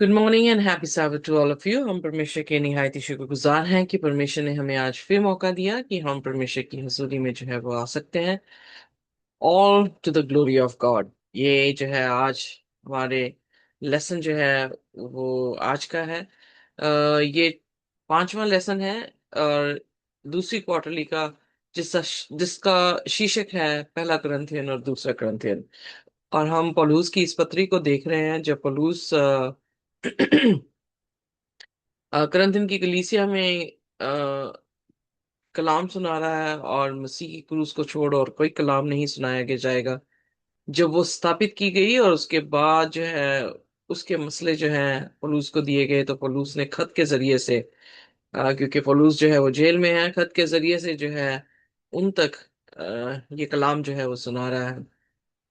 Good morning and happy sabbath to all of you. हम परमेश्वर के निहायत ही शुक्रगुजार हैं कि परमेश्वर ने हमें आज फिर मौका दिया कि हम परमेश्वर की हजूरी में जो है वो आ सकते हैं। All to the glory of God. ये जो है आज हमारे लेसन जो है वो आज का है। ये पांचवा लेसन है और दूसरी क्वार्टरली का, जिसका शीर्षक है पहला करंथियन और दूसरा करंथियन। और हम पौलुस की इस पत्री को देख रहे हैं जब पौलुस करंथियन की कलीसिया में कलाम सुना रहा है और मसीह की क्रूस को छोड़ और कोई कलाम नहीं सुनाया के जाएगा। जब वो स्थापित की गई और उसके बाद जो है उसके मसले जो हैं पौलुस को दिए गए, तो पौलुस ने खत के जरिए से, क्योंकि पौलुस जो है वो जेल में है, खत के जरिए से जो है उन तक ये कलाम जो है वो सुना रहा है।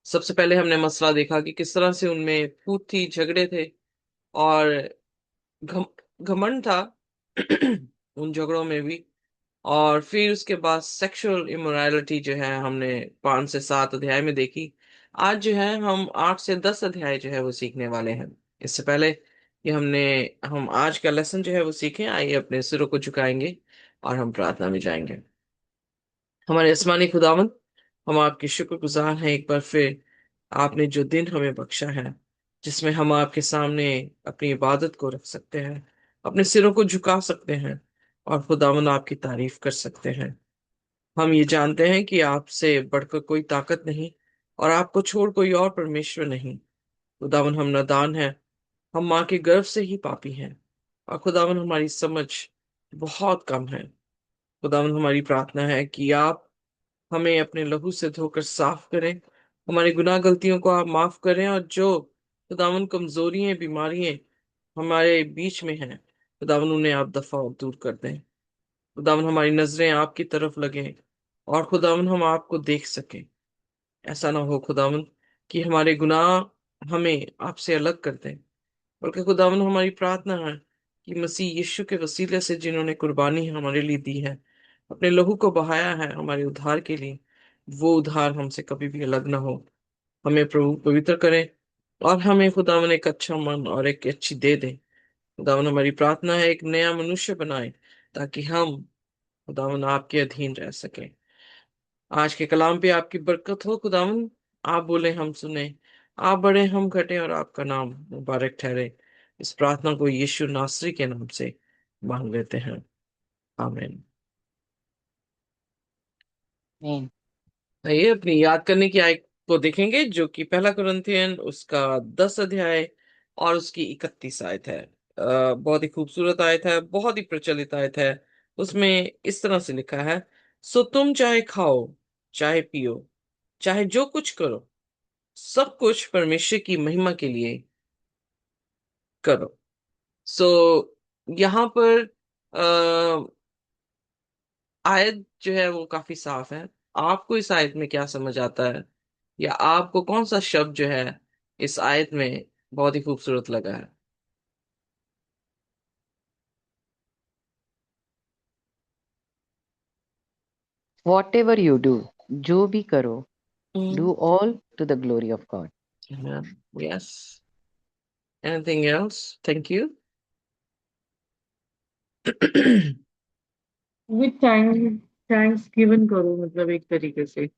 सबसे पहले हमने मसला देखा कि किस तरह से उनमें फूट थी, झगड़े थे और घम घमंड था उन झगड़ों में भी। और फिर उसके बाद सेक्सुअल इमोरालिटी जो है हमने 5 से 7 अध्याय में देखी। आज जो है हम 8 से 10 अध्याय जो है वो सीखने वाले हैं। इससे पहले कि हम आज का लेसन जो है वो सीखें, आइए अपने सिरों को झुकाएंगे और हम प्रार्थना में जाएंगे। हमारे आसमानी खुदावंद, हम आपके शुक्रगुजार हैं एक बार फिर। आपने जो दिन हमें बख्शा है जिसमें हम आपके सामने अपनी इबादत को रख सकते हैं, अपने सिरों को झुका सकते हैं और खुदावंद आपकी तारीफ कर सकते हैं। हम ये जानते हैं कि आपसे बढ़कर कोई ताकत नहीं और आपको छोड़ कोई और परमेश्वर नहीं। खुदावन हम नादान हैं, हम माँ के गर्भ से ही पापी हैं और खुदावन हमारी समझ बहुत कम है। खुदावन हमारी प्रार्थना है कि आप हमें अपने लहू से धोकर साफ करें, हमारी गुनाह गलतियों को आप माफ करें और जो खुदावन कमजोरियां बीमारियां हमारे बीच में हैं, खुदावन उन्हें आप दफा और दूर कर दें। खुदावन हमारी नजरें आपकी तरफ लगें और खुदावन हम आपको देख सकें। ऐसा ना हो खुदावन कि हमारे गुनाह हमें आपसे अलग कर दें, बल्कि खुदावन हमारी प्रार्थना है कि मसीह यीशु के वसीले से जिन्होंने कुर्बानी हमारे लिए दी है, अपने लहू को बहाया है हमारे उद्धार के लिए, वो उद्धार हमसे कभी भी अलग ना हो। हमें प्रभु पवित्र करें और हमें खुदावन एक अच्छा मन और एक अच्छी दे दे। खुदावन हमारी प्रार्थना है एक नया मनुष्य बनाए ताकि हम खुदावन आपके अधीन रह सके। आज के कलाम पे आपकी बरकत हो खुदावन। आप बोले हम सुने, आप बढ़े हम घटे और आपका नाम मुबारक ठहरे। इस प्रार्थना को यीशु नासरी के नाम से मांग लेते हैं, आमीन। नहीं। आइए अपनी याद करने की आयत को देखेंगे जो कि पहला कुरिन्थियन उसका 10 अध्याय और उसकी 31 आयत है। बहुत ही खूबसूरत आयत है, बहुत ही प्रचलित आयत है। उसमें इस तरह से लिखा है, सो तुम चाहे खाओ चाहे पियो चाहे जो कुछ करो, सब कुछ परमेश्वर की महिमा के लिए करो। सो यहाँ पर आयत जो है वो काफी साफ है। आपको इस आयत में क्या समझ आता है, या आपको कौन सा शब्द जो है इस आयत में बहुत ही खूबसूरत लगा है? वॉट एवर यू डू, जो भी करो, do all to the glory of God. Yes, anything else? Thank you. With thanks given करो, मतलब एक तरीके से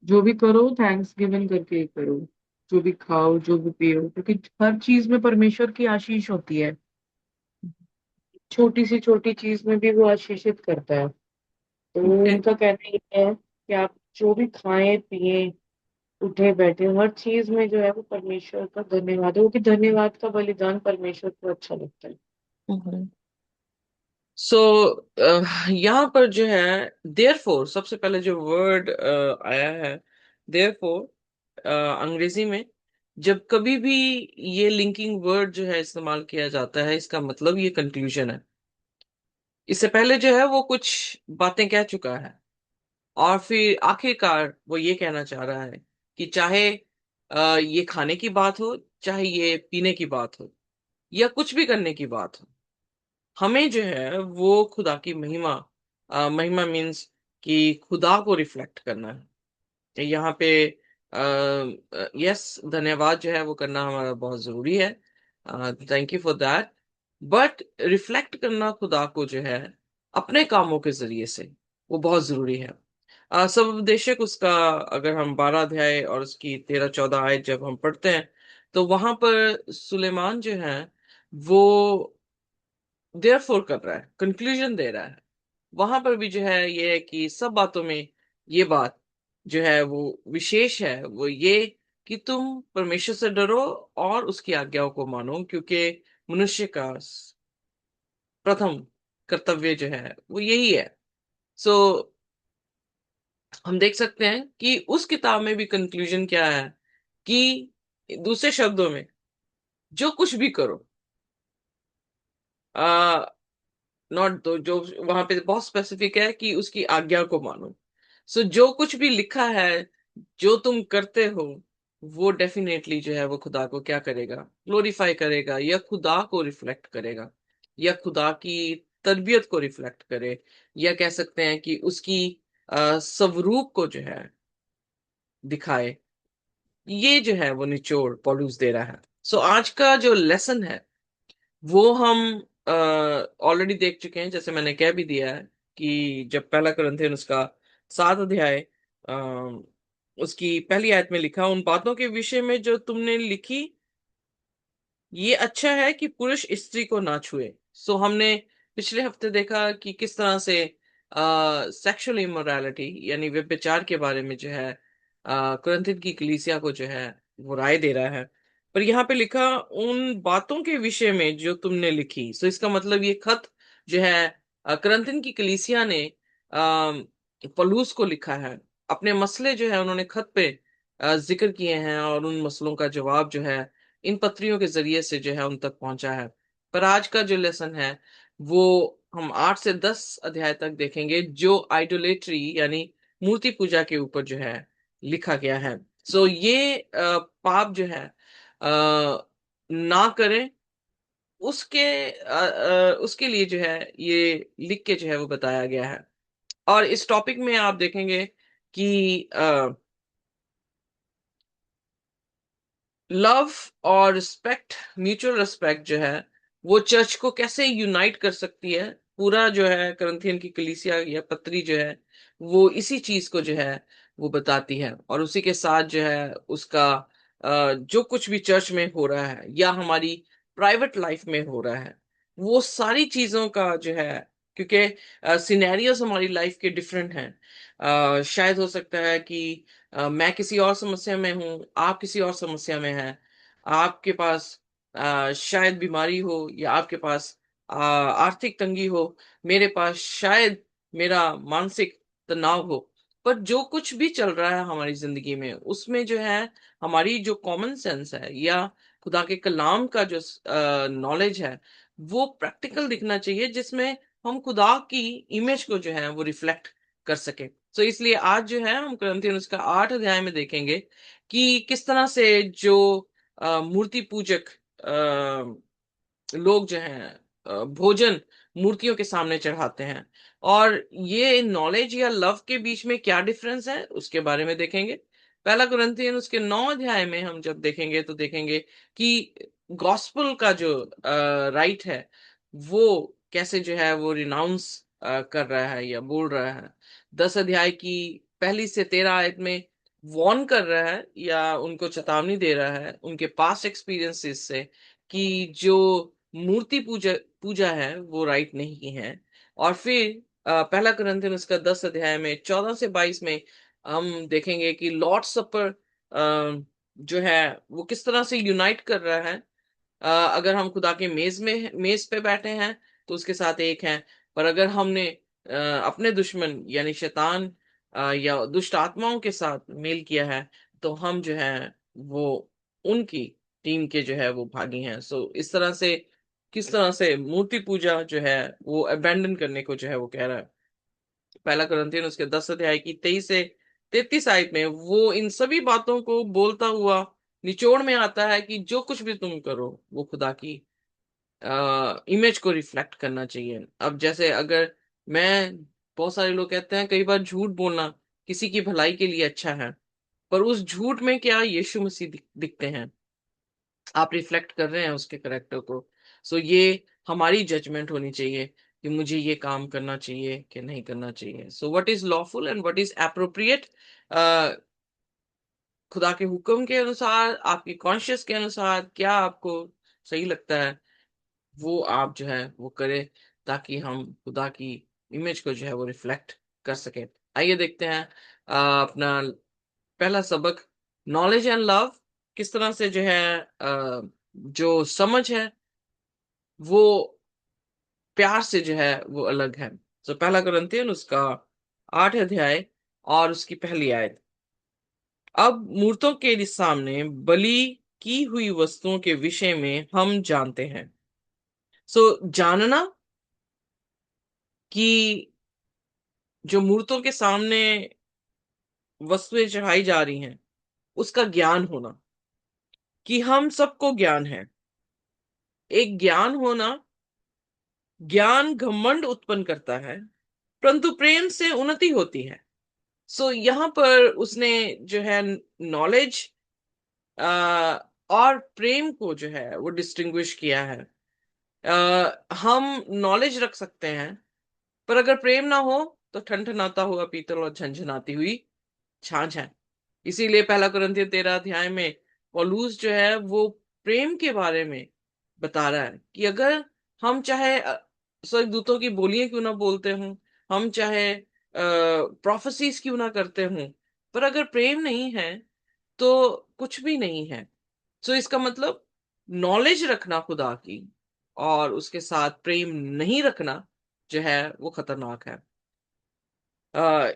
जो भी करो थैंक्स गिवन करके ही करो। जो भी खाओ जो भी पियो, क्योंकि हर चीज में परमेश्वर की आशीष होती है। छोटी सी छोटी चीज में भी वो आशीषित करता है। तो उनका कहना ये है कि आप जो भी खाएं पिए उठे बैठे हर चीज में जो है वो परमेश्वर का धन्यवाद हो, कि धन्यवाद का बलिदान परमेश्वर को अच्छा लगता है। सो यहाँ पर जो है देयरफॉर, सबसे पहले जो वर्ड आया है देयरफॉर अंग्रेजी में, जब कभी भी ये लिंकिंग वर्ड जो है इस्तेमाल किया जाता है, इसका मतलब ये कंक्लूजन है। इससे पहले जो है वो कुछ बातें कह चुका है और फिर आखिरकार वो ये कहना चाह रहा है कि चाहे ये खाने की बात हो, चाहे ये पीने की बात हो, या कुछ भी करने की बात हो, हमें जो है वो खुदा की महिमा, महिमा मीन्स कि खुदा को रिफ्लेक्ट करना है यहाँ पे। यस, धन्यवाद जो है वो करना हमारा बहुत जरूरी है। Thank you for that. But reflect करना खुदा को जो है अपने कामों के जरिए से, वो बहुत जरूरी है। सब उपदेशक उसका, अगर हम 12 अध्याय और उसकी 13-14 आयत जब हम पढ़ते हैं, तो वहां पर सुलेमान जो है वो देयरफॉर कर रहा है, कंक्लूजन दे रहा है। वहां पर भी जो है ये है कि सब बातों में ये बात जो है वो विशेष है, वो ये कि तुम परमेश्वर से डरो और उसकी आज्ञाओं को मानो, क्योंकि मनुष्य का प्रथम कर्तव्य जो है वो यही है। सो हम देख सकते हैं कि उस किताब में भी कंक्लूजन क्या है, कि दूसरे शब्दों में जो कुछ भी करो, आ नॉट दो, जो वहां पे बहुत स्पेसिफिक है कि उसकी आज्ञा को मानो। सो जो कुछ भी लिखा है, जो तुम करते हो, वो डेफिनेटली जो है वो खुदा को क्या करेगा, ग्लोरीफाई करेगा, या खुदा को रिफ्लेक्ट करेगा, या खुदा की तरबियत को रिफ्लेक्ट करे, या कह सकते हैं कि उसकी स्वरूप को जो है दिखाए। ये जो है वो निचोड़ पॉलुस दे रहा है। सो आज का जो लेसन है वो हम ऑलरेडी देख चुके हैं, जैसे मैंने कह भी दिया है कि जब पहला कुरिन्थियन उसका 7 अध्याय उसकी पहली आयत में लिखा, उन बातों के विषय में जो तुमने लिखी, ये अच्छा है कि पुरुष स्त्री को ना छुए। सो हमने पिछले हफ्ते देखा कि किस तरह से सेक्सुअल इमोरालिटी यानी व्यभिचार के बारे में जो है कुरिन्थियन की कलीसिया को जो है वो राय दे रहा है। पर यहाँ पे लिखा उन बातों के विषय में जो तुमने लिखी, सो इसका मतलब ये खत जो है कुरिन्थियन की कलीसिया ने पौलुस को लिखा है। अपने मसले जो है उन्होंने खत पे जिक्र किए हैं, और उन मसलों का जवाब जो है इन पत्रियों के जरिए से जो है उन तक पहुंचा है। पर आज का जो लेसन है वो हम 8 से 10 अध्याय तक देखेंगे, जो आइडोलेट्री यानी मूर्ति पूजा के ऊपर जो है लिखा गया है। सो ये पाप जो है ना करें, उसके उसके लिए जो है ये लिख के जो है वो बताया गया है। और इस टॉपिक में आप देखेंगे कि लव और रिस्पेक्ट, म्यूचुअल रिस्पेक्ट जो है वो चर्च को कैसे यूनाइट कर सकती है। पूरा जो है करंथियन की कलीसिया या पत्री जो है वो इसी चीज को जो है वो बताती है, और उसी के साथ जो है उसका जो कुछ भी चर्च में हो रहा है या हमारी प्राइवेट लाइफ में हो रहा है, वो सारी चीजों का जो है, क्योंकि सिनेरियोस हमारी लाइफ के डिफरेंट हैं। शायद हो सकता है कि मैं किसी और समस्या में हूँ, आप किसी और समस्या में हैं। आपके पास शायद बीमारी हो, या आपके पास आर्थिक तंगी हो, मेरे पास शायद मेरा मानसिक तनाव हो। पर जो कुछ भी चल रहा है हमारी जिंदगी में, उसमें जो है हमारी जो कॉमन सेंस है या खुदा के कलाम का जो नॉलेज है, वो प्रैक्टिकल दिखना चाहिए, जिसमें हम खुदा की इमेज को जो है वो रिफ्लेक्ट कर सके। तो इसलिए आज जो है हम कुरिन्थियन उसका 8 अध्याय में देखेंगे कि किस तरह से जो मूर्ति पूजक लोग जो हैं भोजन मूर्तियों के सामने चढ़ाते हैं, और ये नॉलेज या लव के बीच में क्या डिफरेंस है उसके बारे में देखेंगे। पहला कुरिन्थियन उसके 9 अध्याय में हम जब देखेंगे तो देखेंगे कि गॉस्पल का जो राइट है वो कैसे जो है वो रिनाउंस कर रहा है या बोल रहा है। 10 अध्याय की पहली से 13 आयत में वॉर्न कर रहा है या उनको चेतावनी दे रहा है उनके पास्ट एक्सपीरियंसेस से, कि जो मूर्ति पूजा पूजा है वो राइट नहीं है। और फिर पहला कुरिन्थियन उसका 10 अध्याय में 14 से 22 में हम देखेंगे कि लॉर्ड सपर जो है वो किस तरह से यूनाइट कर रहा है। अगर हम खुदा के मेज पे बैठे हैं तो उसके साथ एक हैं, पर अगर हमने अपने दुश्मन यानी शैतान या दुष्ट आत्माओं के साथ मेल किया है, तो हम जो है वो उनकी टीम के जो है वो भागी हैं। सो इस तरह से किस तरह से मूर्ति पूजा जो है वो अबेंडन करने को जो है वो कह रहा है। पहला कुरिन्थियन उसके 10 अध्याय की 23 से 33 आयत में वो इन सभी बातों को बोलता हुआ निचोड़ में आता है कि जो कुछ भी तुम करो वो खुदा की इमेज को रिफ्लेक्ट करना चाहिए। अब जैसे अगर मैं, बहुत सारे लोग कहते हैं कई बार झूठ बोलना किसी की भलाई के लिए अच्छा है, पर उस झूठ में क्या यीशु मसीह दिखते हैं? आप रिफ्लेक्ट कर रहे हैं उसके करेक्टर को। सो ये हमारी जजमेंट होनी चाहिए कि मुझे ये काम करना चाहिए कि नहीं करना चाहिए। So what is lawful and what is appropriate, खुदा के हुक्म के अनुसार, आपकी कॉन्शियस के अनुसार क्या आपको सही लगता है, वो आप जो है वो करें, ताकि हम खुदा की इमेज को जो है वो रिफ्लेक्ट कर सके। आइए देखते हैं अपना पहला सबक, नॉलेज एंड लव किस तरह से जो है जो समझ है वो प्यार से जो है वो अलग है। तो पहला कुरिन्थियन उसका 8 अध्याय और उसकी पहली आयत। अब मूर्तों के सामने बलि की हुई वस्तुओं के विषय में हम जानते हैं। सो जानना कि जो मूर्तों के सामने वस्तुएं चढ़ाई जा रही हैं उसका ज्ञान होना, कि हम सबको ज्ञान है। एक ज्ञान होना, ज्ञान घमंड उत्पन्न करता है परंतु प्रेम से उन्नति होती है। सो यहाँ पर उसने जो है नॉलेज और प्रेम को जो है वो डिस्टिंग्विश किया है। हम नॉलेज रख सकते हैं पर अगर प्रेम ना हो तो ठनठनाता हुआ पीतल और झंझनाती हुई छाछ है। इसीलिए पहला कुरिन्थियन 13 अध्याय में पौलुस जो है वो प्रेम के बारे में बता रहा है कि अगर हम चाहे स्वर्गदूतों की बोलियां क्यों ना बोलते हों, हम चाहे प्रोफेसीज क्यों ना करते हों, पर अगर प्रेम नहीं है तो कुछ भी नहीं है। सो इसका मतलब नॉलेज रखना खुदा की और उसके साथ प्रेम नहीं रखना जो है वो खतरनाक है। अ,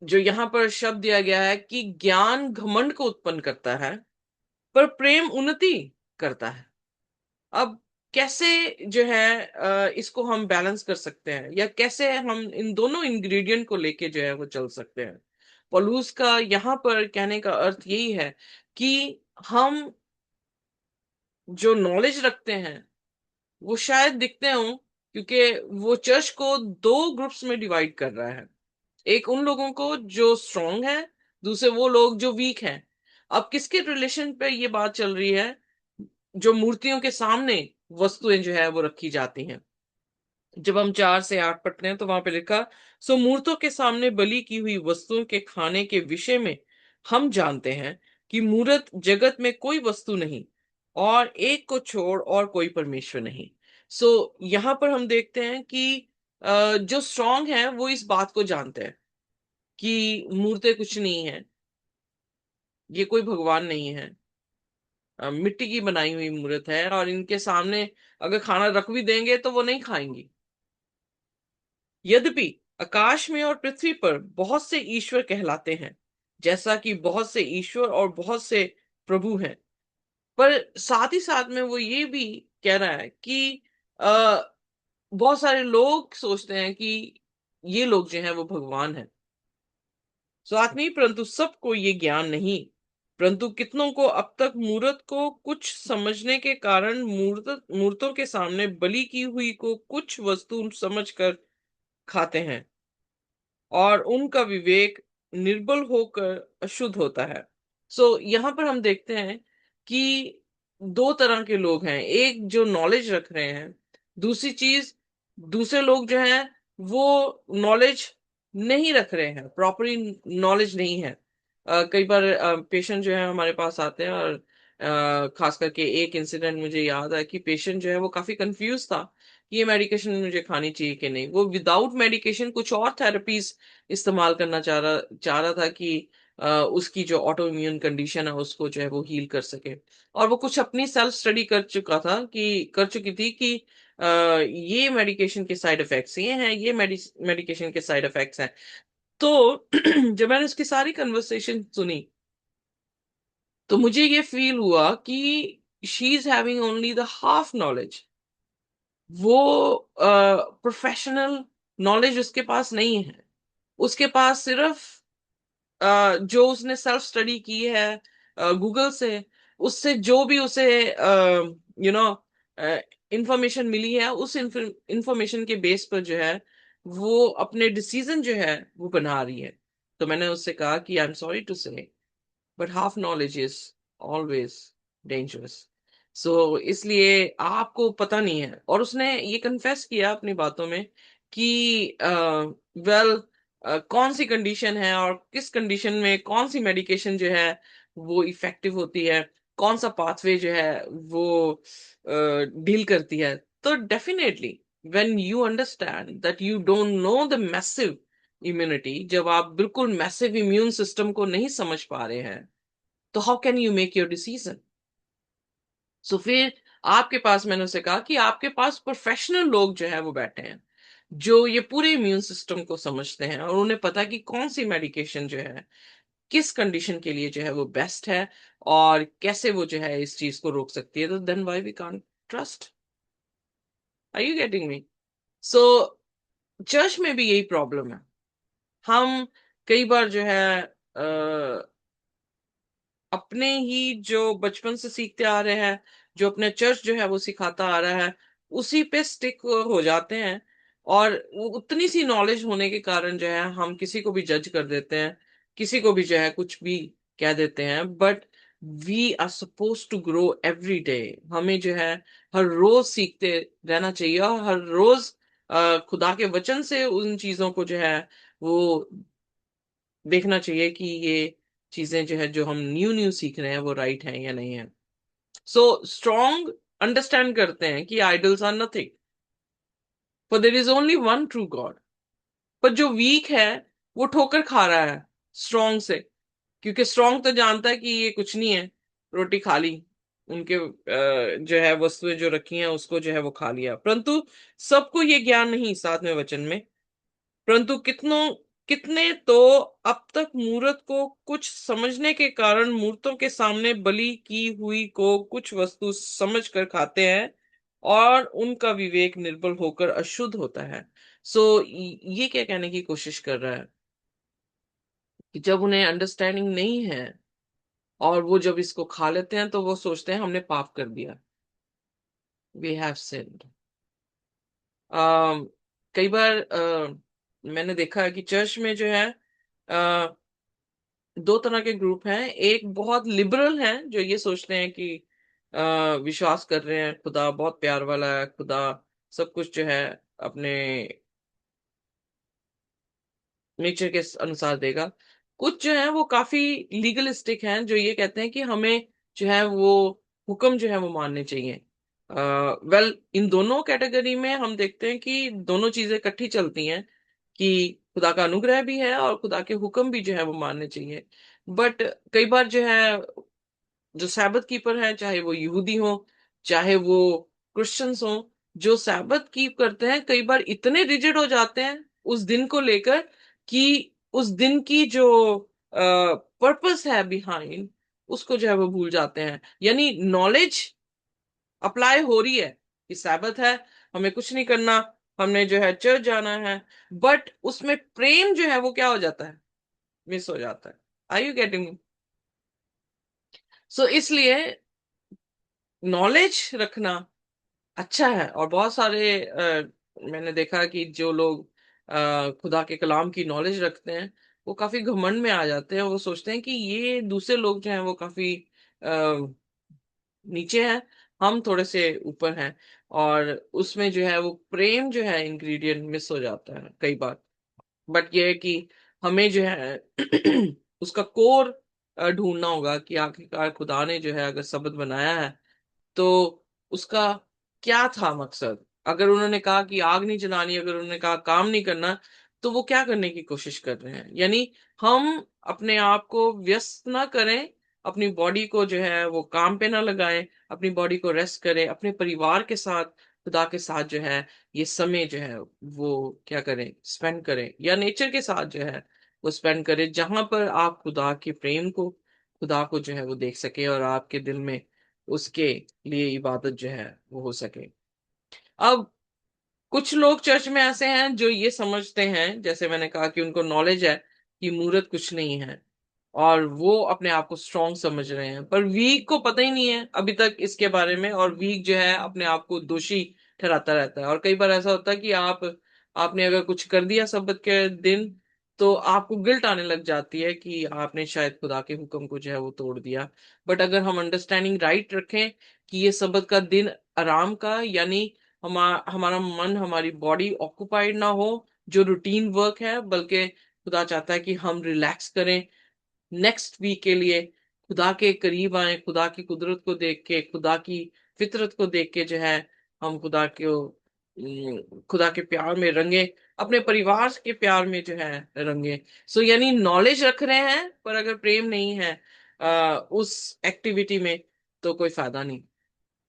जो यहाँ पर शब्द दिया गया है कि ज्ञान घमंड को उत्पन्न करता है पर प्रेम उन्नति करता है। अब कैसे जो है इसको हम बैलेंस कर सकते हैं, या कैसे हम इन दोनों इंग्रेडिएंट को लेके जो है वो चल सकते हैं। पौलुस का यहाँ पर कहने का अर्थ यही है कि हम जो नॉलेज रखते हैं वो शायद दिखते हो, क्योंकि वो चर्च को दो ग्रुप्स में डिवाइड कर रहा है। एक उन लोगों को जो स्ट्रांग है, दूसरे वो लोग जो वीक हैं। अब किसके रिलेशन पे ये बात चल रही है? जो मूर्तियों के सामने वस्तुएं जो है वो रखी जाती हैं। जब हम 4 से 8 पढ़ते हैं तो वहां पे लिखा, सो मूर्तों के सामने बलि की हुई वस्तुओं के खाने के विषय में हम जानते हैं कि मूर्त जगत में कोई वस्तु नहीं और एक को छोड़ और कोई परमेश्वर नहीं। सो यहाँ पर हम देखते हैं कि जो स्ट्रांग है वो इस बात को जानते हैं कि मूर्तें कुछ नहीं है, ये कोई भगवान नहीं है, मिट्टी की बनाई हुई मूर्त है और इनके सामने अगर खाना रख भी देंगे तो वो नहीं खाएंगी। यद्यपि आकाश में और पृथ्वी पर बहुत से ईश्वर कहलाते हैं, जैसा कि बहुत से ईश्वर और बहुत से प्रभु हैं, पर साथ ही साथ में वो ये भी कह रहा है कि आ, बहुत सारे लोग सोचते हैं कि ये लोग जो हैं वो भगवान हैं। स्वार्थ नहीं, परंतु सबको ये ज्ञान नहीं। परंतु कितनों को अब तक मूर्त को कुछ समझने के कारण मूर्तों के सामने बलि की हुई को कुछ वस्तु समझकर खाते हैं और उनका विवेक निर्बल होकर अशुद्ध होता है। सो यहाँ पर हम देखते हैं कि दो तरह के लोग हैं, एक जो नॉलेज रख रहे हैं, दूसरी चीज दूसरे लोग जो हैं वो नॉलेज नहीं रख रहे हैं, प्रॉपरली नॉलेज नहीं है। कई बार पेशेंट जो है हमारे पास आते हैं और खास करके एक इंसिडेंट मुझे याद है कि पेशेंट जो है वो काफी कंफ्यूज था कि ये मेडिकेशन मुझे खानी चाहिए कि नहीं। वो विदाउट मेडिकेशन कुछ और थेरेपीज इस्तेमाल करना चाह रहा था कि उसकी जो ऑटो इम्यून कंडीशन है उसको जो है वो हील कर सके। और वो कुछ अपनी सेल्फ स्टडी कर चुकी थी कि ये मेडिकेशन के साइड इफेक्ट्स ये हैं, ये मेडिकेशन के साइड इफेक्ट्स हैं। तो जब मैंने उसकी सारी कन्वर्सेशन सुनी तो मुझे ये फील हुआ कि she is having only the half knowledge. वो प्रोफेशनल नॉलेज उसके पास नहीं है। उसके पास सिर्फ जो उसने सेल्फ स्टडी की है गूगल से, उससे जो भी उसे यू नो इंफॉर्मेशन मिली है, उस इंफॉर्मेशन के बेस पर जो है वो अपने डिसीजन जो है वो बना रही है। तो मैंने उससे कहा कि I am sorry to say but half knowledge is always dangerous. So इसलिए आपको पता नहीं है। और उसने ये कन्फेस किया अपनी बातों में कि वेल कौन सी कंडीशन है और किस कंडीशन में कौन सी मेडिकेशन जो है वो इफेक्टिव होती है, कौन सा पाथवे जो है वो डील करती है। तो definitely when you understand that you don't know the massive immunity, जब आप बिल्कुल मैसिव इम्यून सिस्टम को नहीं समझ पा रहे हैं, तो how can you make your decision. So फिर आपके पास, मैंने उसे कहा कि आपके पास प्रोफेशनल लोग जो है वो बैठे हैं, जो ये पूरे इम्यून सिस्टम को समझते हैं और उन्हें पता है कि कौन सी मेडिकेशन जो है किस कंडीशन के लिए जो है वो बेस्ट है और कैसे वो जो है इस चीज को रोक सकती है। तो then why we can't trust. Are you getting me? So church में भी यही प्रॉब्लम है। हम कई बार जो है अपने ही जो बचपन से सीखते आ रहे हैं, जो अपने चर्च जो है वो सिखाता आ रहा है, उसी पे स्टिक हो जाते हैं। और उतनी सी नॉलेज होने के कारण जो है हम किसी को भी जज कर देते हैं, किसी को भी जो है कुछ भी कह देते हैं। But we are suppose to grow every day. हमें जो है हर रोज सीखते रहना चाहिए और हर रोज खुदा के वचन से उन चीजों को जो है वो देखना चाहिए कि ये चीजें जो है जो हम न्यू न्यू सीख रहे हैं वो राइट है या नहीं है। सो स्ट्रॉन्ग अंडरस्टैंड करते हैं कि idols are nothing, for there is only one true God. पर जो वीक है वो ठोकर खा रहा है स्ट्रॉन्ग से, क्योंकि स्ट्रॉन्ग तो जानता है कि ये कुछ नहीं है, रोटी खा ली, उनके जो है वस्तुएं जो रखी हैं उसको जो है वो खा लिया। परंतु सबको ये ज्ञान नहीं साथ में वचन में। परंतु कितनों कितने तो अब तक मूर्त को कुछ समझने के कारण मूर्तों के सामने बलि की हुई को कुछ वस्तु समझकर खाते हैं और उनका विवेक निर्बल होकर अशुद्ध होता है। सो ये क्या कहने की कोशिश कर रहा है कि जब उन्हें अंडरस्टैंडिंग नहीं है और वो जब इसको खा लेते हैं तो वो सोचते हैं हमने पाप कर दिया, वी हैव सिन्ड। कई बार मैंने देखा है कि चर्च में जो है दो तरह के ग्रुप हैं। एक बहुत लिबरल हैं जो ये सोचते हैं कि विश्वास कर रहे हैं खुदा बहुत प्यार वाला है, खुदा सब कुछ जो है अपने नेचर के अनुसार देगा। कुछ जो है वो काफी लीगलिस्टिक हैं जो ये कहते हैं कि हमें जो है वो हुक्म जो है वो मानने चाहिए। वेल इन दोनों कैटेगरी में हम देखते हैं कि दोनों चीजें इकट्ठी चलती हैं कि खुदा का अनुग्रह भी है और खुदा के हुक्म भी जो है वो मानने चाहिए। बट कई बार जो है जो सैबत कीपर हैं, चाहे वो यहूदी हो चाहे वो क्रिश्चियंस हो, जो सैबत कीप करते हैं कई बार इतने रिजिड हो जाते हैं उस दिन को लेकर कि उस दिन की जो पर्पस है बिहाइंड उसको जो है वो भूल जाते हैं। यानी नॉलेज अप्लाई हो रही है कि सैबत है, हमें कुछ नहीं करना, हमने जो है चर्च जाना है, बट उसमें प्रेम जो है वो क्या हो जाता है, मिस हो जाता है। Are you getting? सो इसलिए नॉलेज रखना अच्छा है। और बहुत सारे मैंने देखा कि जो लोग खुदा के कलाम की नॉलेज रखते हैं वो काफी घमंड में आ जाते हैं। वो सोचते हैं कि ये दूसरे लोग जो हैं वो काफी अ, नीचे हैं, हम थोड़े से ऊपर हैं। और उसमें जो है वो प्रेम जो है इंग्रेडिएंट मिस हो जाता है कई बार। बट ये है कि हमें जो है उसका कोर ढूंढना होगा कि आखिरकार खुदा ने जो है अगर शब्द बनाया है तो उसका क्या था मकसद। अगर उन्होंने कहा कि आग नहीं जलानी, अगर उन्होंने कहा काम नहीं करना, तो वो क्या करने की कोशिश कर रहे हैं। यानी हम अपने आप को व्यस्त ना करें, अपनी बॉडी को जो है वो काम पे ना लगाएं, अपनी बॉडी को रेस्ट करें, अपने परिवार के साथ खुदा के साथ जो है ये समय जो है वो क्या करें, स्पेंड करें, या नेचर के साथ जो है वो स्पेंड करें, जहां पर आप खुदा के प्रेम को, खुदा को जो है वो देख सके और आपके दिल में उसके लिए इबादत जो है वो हो सके। अब कुछ लोग चर्च में ऐसे हैं जो ये समझते हैं, जैसे मैंने कहा कि उनको नॉलेज है कि मूर्त कुछ नहीं है और वो अपने आप को स्ट्रांग समझ रहे हैं, पर वीक को पता ही नहीं है अभी तक इसके बारे में। और वीक जो है अपने आप को दोषी ठहराता रहता है। और कई बार ऐसा होता है कि आपने अगर कुछ कर दिया सब्त के दिन तो आपको गिल्ट आने लग जाती है कि आपने शायद खुदा के हुक्म को जो है वो तोड़ दिया। बट अगर हम अंडरस्टैंडिंग राइट रखें कि ये सबत का दिन आराम का, यानी हमारा मन, हमारी बॉडी ऑक्युपाइड ना हो जो रूटीन वर्क है, बल्कि खुदा चाहता है कि हम रिलैक्स करें नेक्स्ट वीक के लिए, खुदा के करीब आए, खुदा की कुदरत को देख के, खुदा की फितरत को देख के जो है हम खुदा के प्यार में रंगे, अपने परिवार के प्यार में जो है रंगे। सो यानी नॉलेज रख रहे हैं पर अगर प्रेम नहीं है उस एक्टिविटी में, तो कोई फायदा नहीं।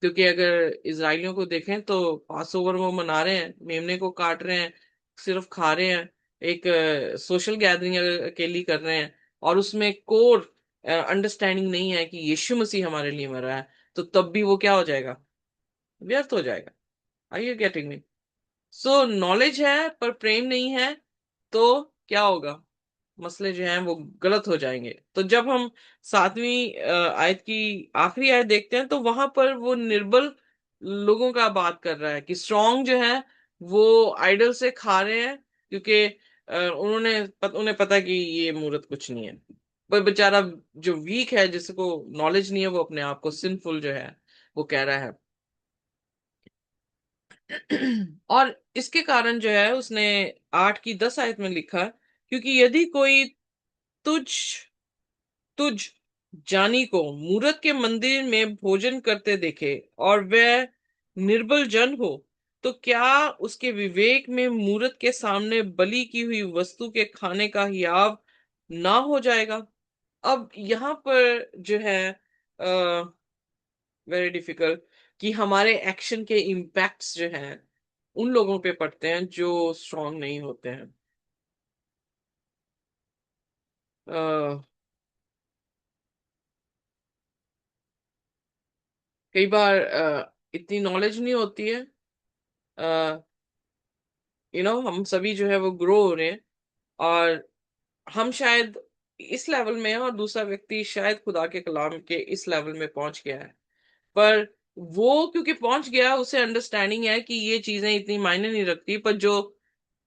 क्योंकि अगर इजराइलियों को देखें तो पास ओवर वो मना रहे हैं, मेमने को काट रहे हैं, सिर्फ खा रहे हैं, एक सोशल गैदरिंग अकेली कर रहे हैं, और उसमें कोर अंडरस्टैंडिंग नहीं है कि यीशु मसीह हमारे लिए मरा है, तो तब भी वो क्या हो जाएगा, व्यर्थ हो जाएगा। Are you getting me? So knowledge है पर प्रेम नहीं है, तो क्या होगा, मसले जो हैं वो गलत हो जाएंगे। तो जब हम 7वीं आयत की आखिरी आयत देखते हैं तो वहां पर वो निर्बल लोगों का बात कर रहा है कि स्ट्रांग जो है वो आइडल से खा रहे हैं, क्योंकि उन्हें पता है कि ये मूर्त कुछ नहीं है। पर बेचारा जो वीक है, जिसको नॉलेज नहीं है, वो अपने आप को सिंफुल जो है वो कह रहा है। और इसके कारण जो है उसने 8 की 10 आयत में लिखा, क्योंकि यदि कोई तुझ तुझ जानी को मूरत के मंदिर में भोजन करते देखे और वह निर्बल जन हो, तो क्या उसके विवेक में मूरत के सामने बलि की हुई वस्तु के खाने का हियाव ना हो जाएगा। अब यहाँ पर जो है वेरी डिफिकल्ट कि हमारे एक्शन के इम्पैक्ट्स जो हैं उन लोगों पे पड़ते हैं जो स्ट्रांग नहीं होते हैं। अ, कई बार इतनी नॉलेज नहीं होती है, हम सभी जो है वो ग्रो हो रहे हैं, और हम शायद इस लेवल में हैं और दूसरा व्यक्ति शायद खुदा के कलाम के इस लेवल में पहुंच गया है। पर वो क्योंकि पहुंच गया, उसे अंडरस्टैंडिंग है कि ये चीजें इतनी मायने नहीं रखती, पर जो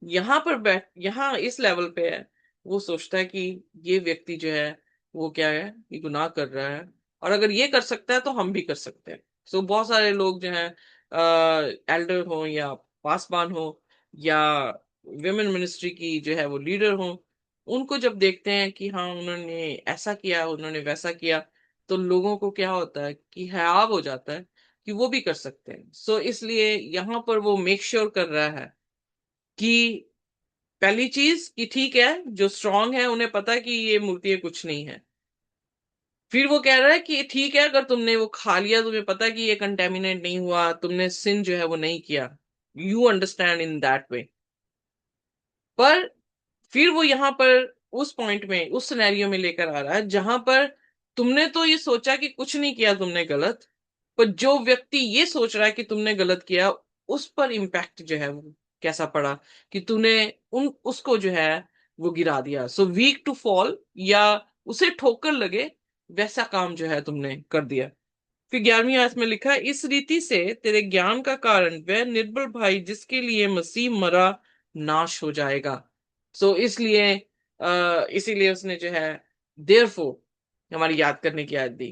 यहाँ इस लेवल पे है, वो सोचता है कि ये व्यक्ति जो है वो क्या है, ये गुनाह कर रहा है, और अगर ये कर सकता है तो हम भी कर सकते हैं। सो बहुत सारे लोग जो हैं, एल्डर हो या पासबान हो या विमेन मिनिस्ट्री की जो है वो लीडर हो, उनको जब देखते हैं कि हाँ उन्होंने ऐसा किया, उन्होंने वैसा किया, तो लोगों को क्या होता है कि हयाव हो जाता है कि वो भी कर सकते हैं। सो इसलिए यहाँ पर वो मेक श्योर कर रहा है कि पहली चीज कि ठीक है, जो स्ट्रांग है उन्हें पता है कि ये मूर्तियां कुछ नहीं है। फिर वो कह रहा है कि ठीक है, अगर तुमने वो खा लिया, तुम्हें पता है कि ये कंटेमिनेट नहीं हुआ, तुमने सिन जो है वो नहीं किया, you understand in that way. पर फिर वो यहाँ पर उस पॉइंट में, उस सिनेरियो में लेकर आ रहा है जहां पर तुमने तो ये सोचा कि कुछ नहीं किया तुमने गलत, पर जो व्यक्ति ये सोच रहा है कि तुमने गलत किया, उस पर इम्पैक्ट जो है वो कैसा पड़ा कि तूने उन उसको जो है वो गिरा दिया। सो वीक टू फॉल, या उसे ठोकर लगे, वैसा काम जो है तुमने कर दिया। फिर 11वीं आयत में लिखा है, इस रीति से तेरे ज्ञान का कारण वह निर्बल भाई जिसके लिए मसीह मरा नाश हो जाएगा। सो इसलिए इसीलिए उसने जो है देयरफॉर हमारी याद करने की याद दी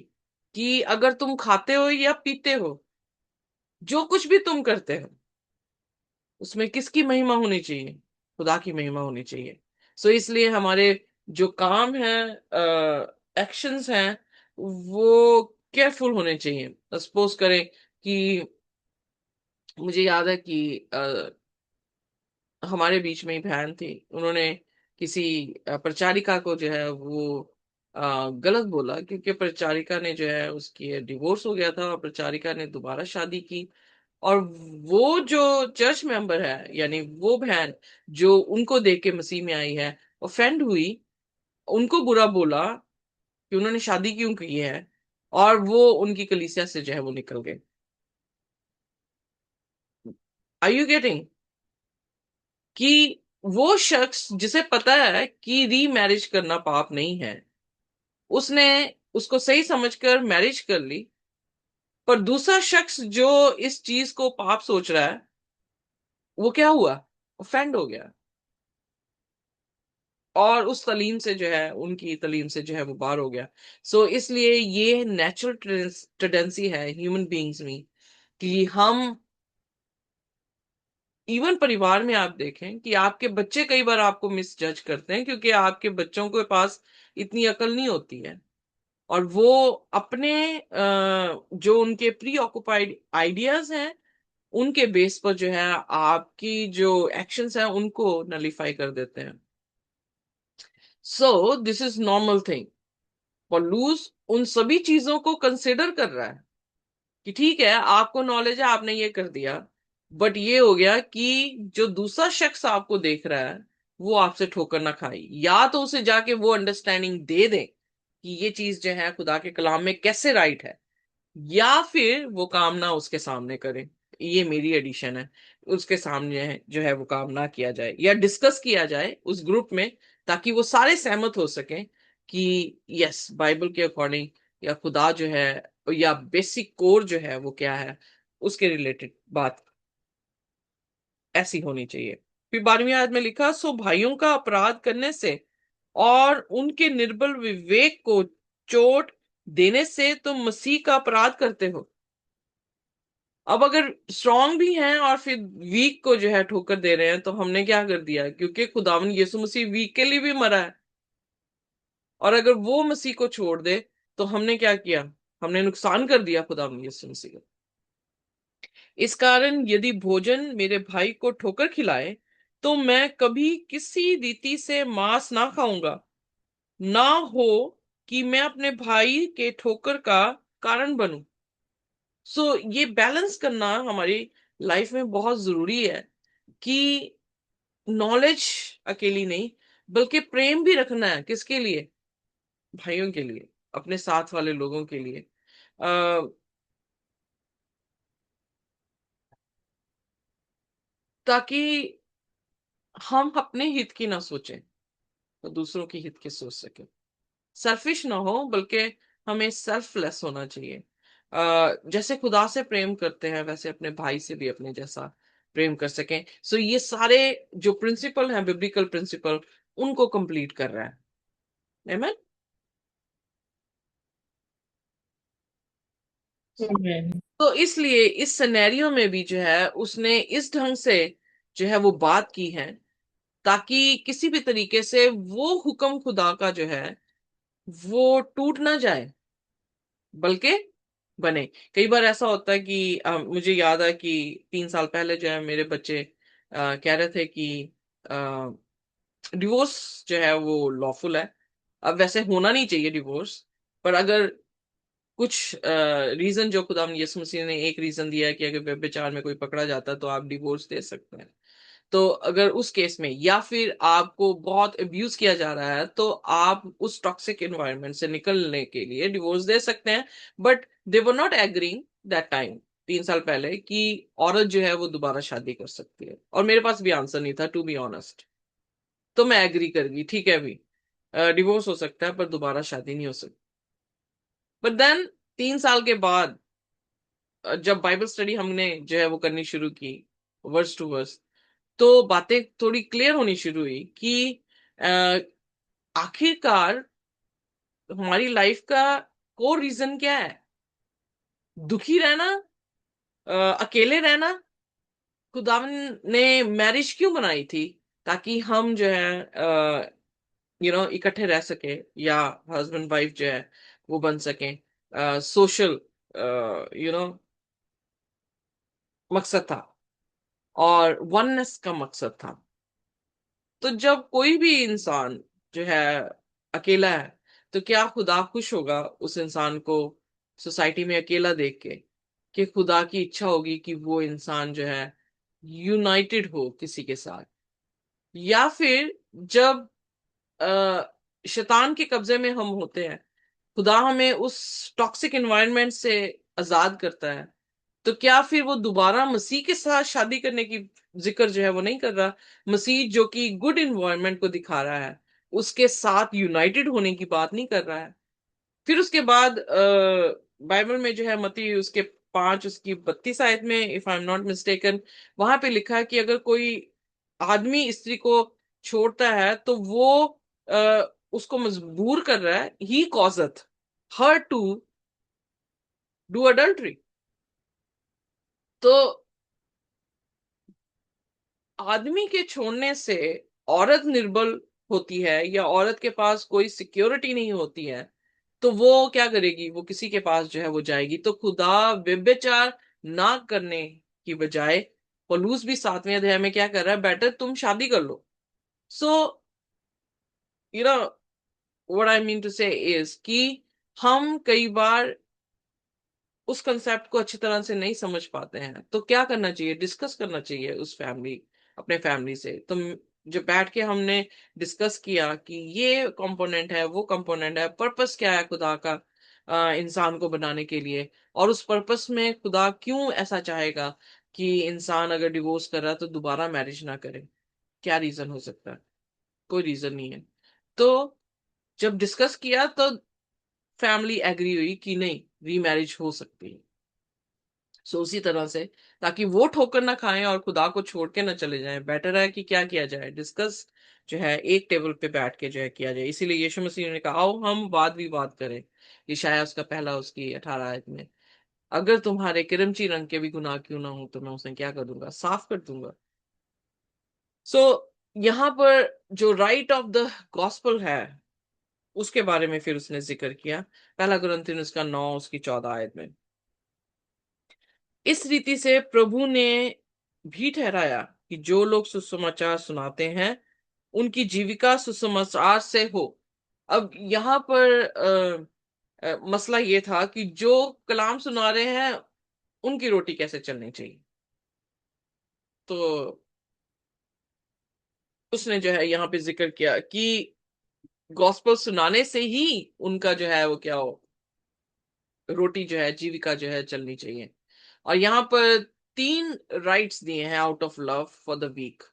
कि अगर तुम खाते हो या पीते हो, जो कुछ भी तुम करते हो, उसमें किसकी महिमा होनी चाहिए, खुदा की महिमा होनी चाहिए। सो इसलिए हमारे जो काम है, एक्शंस हैं, वो केयरफुल होने चाहिए। सपोज करें कि मुझे याद है कि हमारे बीच में ही बहन थी, उन्होंने किसी प्रचारिका को जो है वो गलत बोला, क्योंकि प्रचारिका ने जो है उसकी डिवोर्स हो गया था और प्रचारिका ने दोबारा शादी की। और वो जो चर्च मेंबर है, यानी वो बहन जो उनको देख के मसीह में आई है, ऑफेंड हुई, उनको बुरा बोला कि उन्होंने शादी क्यों की है, और वो उनकी कलीसिया से जो है वो निकल गए। Are you getting? कि वो शख्स जिसे पता है कि रीमैरिज करना पाप नहीं है, उसने उसको सही समझकर मैरिज कर ली, पर दूसरा शख्स जो इस चीज को पाप सोच रहा है, वो क्या हुआ, ऑफेंड हो गया। और उस तालीम से जो है, उनकी तालीम से जो है वो बाहर हो गया। इसलिए ये नेचुरल टेंडेंसी है ह्यूमन बीइंग्स में कि हम, इवन परिवार में आप देखें कि आपके बच्चे कई बार आपको मिस जज करते हैं, क्योंकि आपके बच्चों के पास इतनी अकल नहीं होती है, और वो अपने जो उनके प्री ऑक्युपाइड आइडियाज हैं उनके बेस पर जो है आपकी जो एक्शंस हैं उनको नलीफाई कर देते हैं। This is normal thing. Paulus उन सभी चीजों को कंसिडर कर रहा है कि ठीक है, आपको नॉलेज है, आपने ये कर दिया, बट ये हो गया कि जो दूसरा शख्स आपको देख रहा है वो आपसे ठोकर ना खाए, या तो उसे जाके वो अंडरस्टैंडिंग दे दे कि ये चीज जो है खुदा के कलाम में कैसे राइट है, या फिर वो काम ना उसके सामने करे। ये मेरी एडिशन है, उसके सामने जो है वो काम ना किया जाए या डिस्कस किया जाए उस ग्रुप में, ताकि वो सारे सहमत हो सकें कि यस, बाइबल के अकॉर्डिंग या खुदा जो है या बेसिक कोर जो है वो क्या है, उसके रिलेटेड बात ऐसी होनी चाहिए। फिर 12वीं आयत में लिखा, सो भाइयों का अपराध करने से और उनके निर्बल विवेक को चोट देने से तुम मसीह का अपराध करते हो। अब अगर स्ट्रांग भी हैं और फिर वीक को जो है ठोकर दे रहे हैं, तो हमने क्या कर दिया, क्योंकि खुदावन यीशु मसीह वीक के लिए भी मरा है, और अगर वो मसीह को छोड़ दे तो हमने क्या किया, हमने नुकसान कर दिया खुदावन यीशु मसीह का। इस कारण यदि भोजन मेरे भाई को ठोकर खिलाए तो मैं कभी किसी रीति से मांस ना खाऊंगा, ना हो कि मैं अपने भाई के ठोकर का कारण बनूं। ये बैलेंस करना हमारी लाइफ में बहुत जरूरी है कि नॉलेज अकेली नहीं, बल्कि प्रेम भी रखना है। किसके लिए? भाइयों के लिए, अपने साथ वाले लोगों के लिए। ताकि हम अपने हित की ना सोचें तो दूसरों की हित की सोच सके, सेल्फिश ना हो, बल्कि हमें सेल्फलेस होना चाहिए। जैसे खुदा से प्रेम करते हैं वैसे अपने भाई से भी अपने जैसा प्रेम कर सकें। ये सारे जो प्रिंसिपल हैं, बिब्लिकल प्रिंसिपल, उनको कंप्लीट कर रहा है। Amen? Amen. तो इसलिए इस सिनेरियो में भी जो है उसने इस ढंग से जो है वो बात की है, ताकि किसी भी तरीके से वो हुक्म खुदा का जो है वो टूट ना जाए, बल्कि बने। कई बार ऐसा होता है कि मुझे याद है कि 3 साल पहले जो है मेरे बच्चे कह रहे थे कि डिवोर्स जो है वो लॉफुल है। अब वैसे होना नहीं चाहिए डिवोर्स, पर अगर कुछ रीजन, जो खुदा यीशु मसीह ने एक रीजन दिया है कि अगर व्यभिचार में कोई पकड़ा जाता है तो आप डिवोर्स दे सकते हैं। तो अगर उस केस में, या फिर आपको बहुत अब्यूज किया जा रहा है, तो आप उस टॉक्सिक एनवायरनमेंट से निकलने के लिए डिवोर्स दे सकते हैं। But they were not agreeing that time, 3 साल पहले, कि औरत जो है वो दोबारा शादी कर सकती है। और मेरे पास भी आंसर नहीं था, टू बी ऑनेस्ट। तो मैं एग्री कर गई, ठीक है भी, डिवोर्स हो सकता है पर दोबारा शादी नहीं हो सकती। बट देन 3 साल के बाद जब बाइबल स्टडी हमने जो है वो करनी शुरू की, वर्स टू वर्स, तो बातें थोड़ी क्लियर होनी शुरू हुई कि अ, आखिरकार हमारी लाइफ का कोर रीजन क्या है? दुखी रहना, अकेले रहना। खुदावन ने मैरिज क्यों बनाई थी? ताकि हम जो है इकट्ठे रह सके, या हस्बैंड वाइफ जो है वो बन सके। सोशल मकसद था, और वननेस का मकसद था। तो जब कोई भी इंसान जो है अकेला है, तो क्या खुदा खुश होगा उस इंसान को सोसाइटी में अकेला देख के? कि खुदा की इच्छा होगी कि वो इंसान जो है यूनाइटेड हो किसी के साथ? या फिर जब शैतान के कब्जे में हम होते हैं, खुदा हमें उस टॉक्सिक एनवायरनमेंट से आजाद करता है, तो क्या फिर वो दोबारा मसीह के साथ शादी करने की जिक्र जो है वो नहीं कर रहा? मसीह जो कि गुड इन्वायरमेंट को दिखा रहा है, उसके साथ यूनाइटेड होने की बात नहीं कर रहा है। फिर उसके बाद बाइबल में जो है मत्ती उसके 5 उसकी 32 आयत में, if I am not mistaken, वहां पे लिखा है कि अगर कोई आदमी स्त्री को छोड़ता है तो वो उसको मजबूर कर रहा है, ही कॉजथ हर टू डू अडल्ट्री। तो आदमी के छोड़ने से औरत निर्बल होती है, या औरत के पास कोई सिक्योरिटी नहीं होती है, तो वो क्या करेगी? वो किसी के पास जो है वो जाएगी। तो खुदा व्यभिचार ना करने की बजाय पौलुस भी 7वें अध्याय में क्या कर रहा है? बेटर तुम शादी कर लो। So you know what I mean to say is कि हम कई बार उस कंसेप्ट को अच्छी तरह से नहीं समझ पाते हैं। तो क्या करना चाहिए? डिस्कस करना चाहिए उस फैमिली, अपने फैमिली से। तो जो बैठ के हमने डिस्कस किया कि ये कंपोनेंट है, वो कंपोनेंट है, पर्पस क्या है खुदा का इंसान को बनाने के लिए, और उस पर्पस में खुदा क्यों ऐसा चाहेगा कि इंसान अगर डिवोर्स कर रहा है तो दोबारा मैरिज ना करे? क्या रीजन हो सकता है? कोई रीजन नहीं है। तो जब डिस्कस किया तो फैमिली एग्री हुई कि नहीं, रीमैरिज हो सकती है। सो उसी तरह से, ताकि वो ठोकर ना खाएं और खुदा को छोड़ के ना चले जाएं, बेटर है कि क्या किया जाए? डिस्कस जो है एक टेबल पे बैठ के जो है किया जाए। इसीलिए यीशु मसीह ने कहा, आओ हम वाद विवाद करें। यशायाह उसका पहला उसकी 18 आयत में, अगर तुम्हारे किरमची रंग के भी गुनाह क्यों ना हो तो मैं उसे क्या कर दूंगा? साफ कर दूंगा। सो यहाँ पर जो राइट ऑफ द गॉस्पल है उसके बारे में फिर उसने जिक्र किया, पहला कुरिन्थियन उसका 9 उसकी 14 आयत में। इस रीति से प्रभु ने भी ठहराया कि जो लोग सुसमाचार सुनाते हैं उनकी जीविका सुसमाचार से हो। अब यहाँ पर मसला ये था कि जो कलाम सुना रहे हैं उनकी रोटी कैसे चलनी चाहिए। तो उसने जो है यहाँ पे जिक्र किया कि गॉस्पेल सुनाने से ही उनका जो है वो क्या हो, रोटी जो है, जीविका जो है चलनी चाहिए। और यहाँ पर 3 राइट्स दिए हैं out of love for the weak,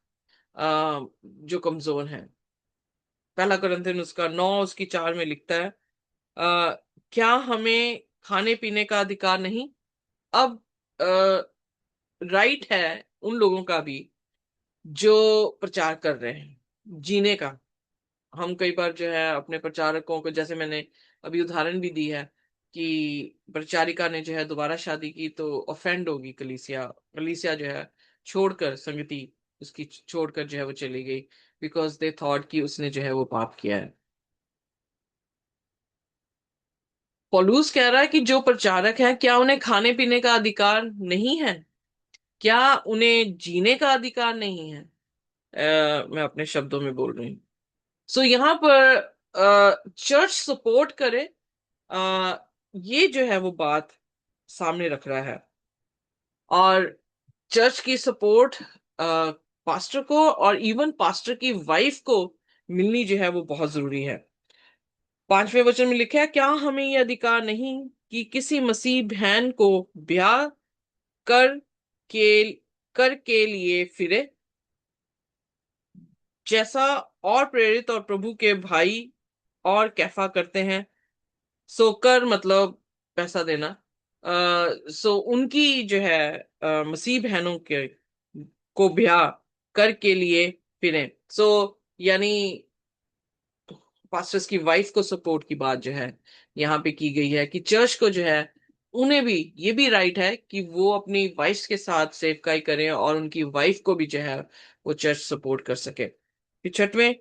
जो कमजोर हैं। पहला कुरिन्थियन उसका 9 उसकी 4 में लिखता है, आ, क्या हमें खाने पीने का अधिकार नहीं? अब राइट है उन लोगों का भी जो प्रचार कर रहे हैं जीने का। हम कई बार जो है अपने प्रचारकों को, जैसे मैंने अभी उदाहरण भी दी है कि प्रचारिका ने जो है दोबारा शादी की तो ऑफेंड होगी कलीसिया, कलीसिया जो है छोड़कर, संगति उसकी छोड़कर जो है वो चली गई, बिकॉज दे थॉट कि उसने जो है वो पाप किया है। पौलुस कह रहा है कि जो प्रचारक हैं, क्या उन्हें खाने पीने का अधिकार नहीं है? क्या उन्हें जीने का अधिकार नहीं है? मैं अपने शब्दों में बोल रही हूँ। सो यहाँ पर चर्च सपोर्ट करे, आ, ये जो है वो बात सामने रख रहा है। और चर्च की सपोर्ट पास्टर को और इवन पास्टर की वाइफ को मिलनी जो है वो बहुत जरूरी है। 5वें वचन में लिखा है, क्या हमें यह अधिकार नहीं कि किसी मसीह बहन को ब्याह कर के कर के लिए फिरे, जैसा और प्रेरित और प्रभु के भाई और कैफा करते हैं? सो कर मतलब पैसा देना। सो उनकी जो है मसीह बहनों के को ब्याह कर के लिए फिरें। सो यानी पास्टर्स की वाइफ को सपोर्ट की बात जो है यहाँ पे की गई है कि चर्च को जो है उन्हें भी ये भी राइट है कि वो अपनी वाइफ के साथ सेवकाई करें और उनकी वाइफ को भी जो है वो चर्च सपोर्ट कर सके। फिर 6वें,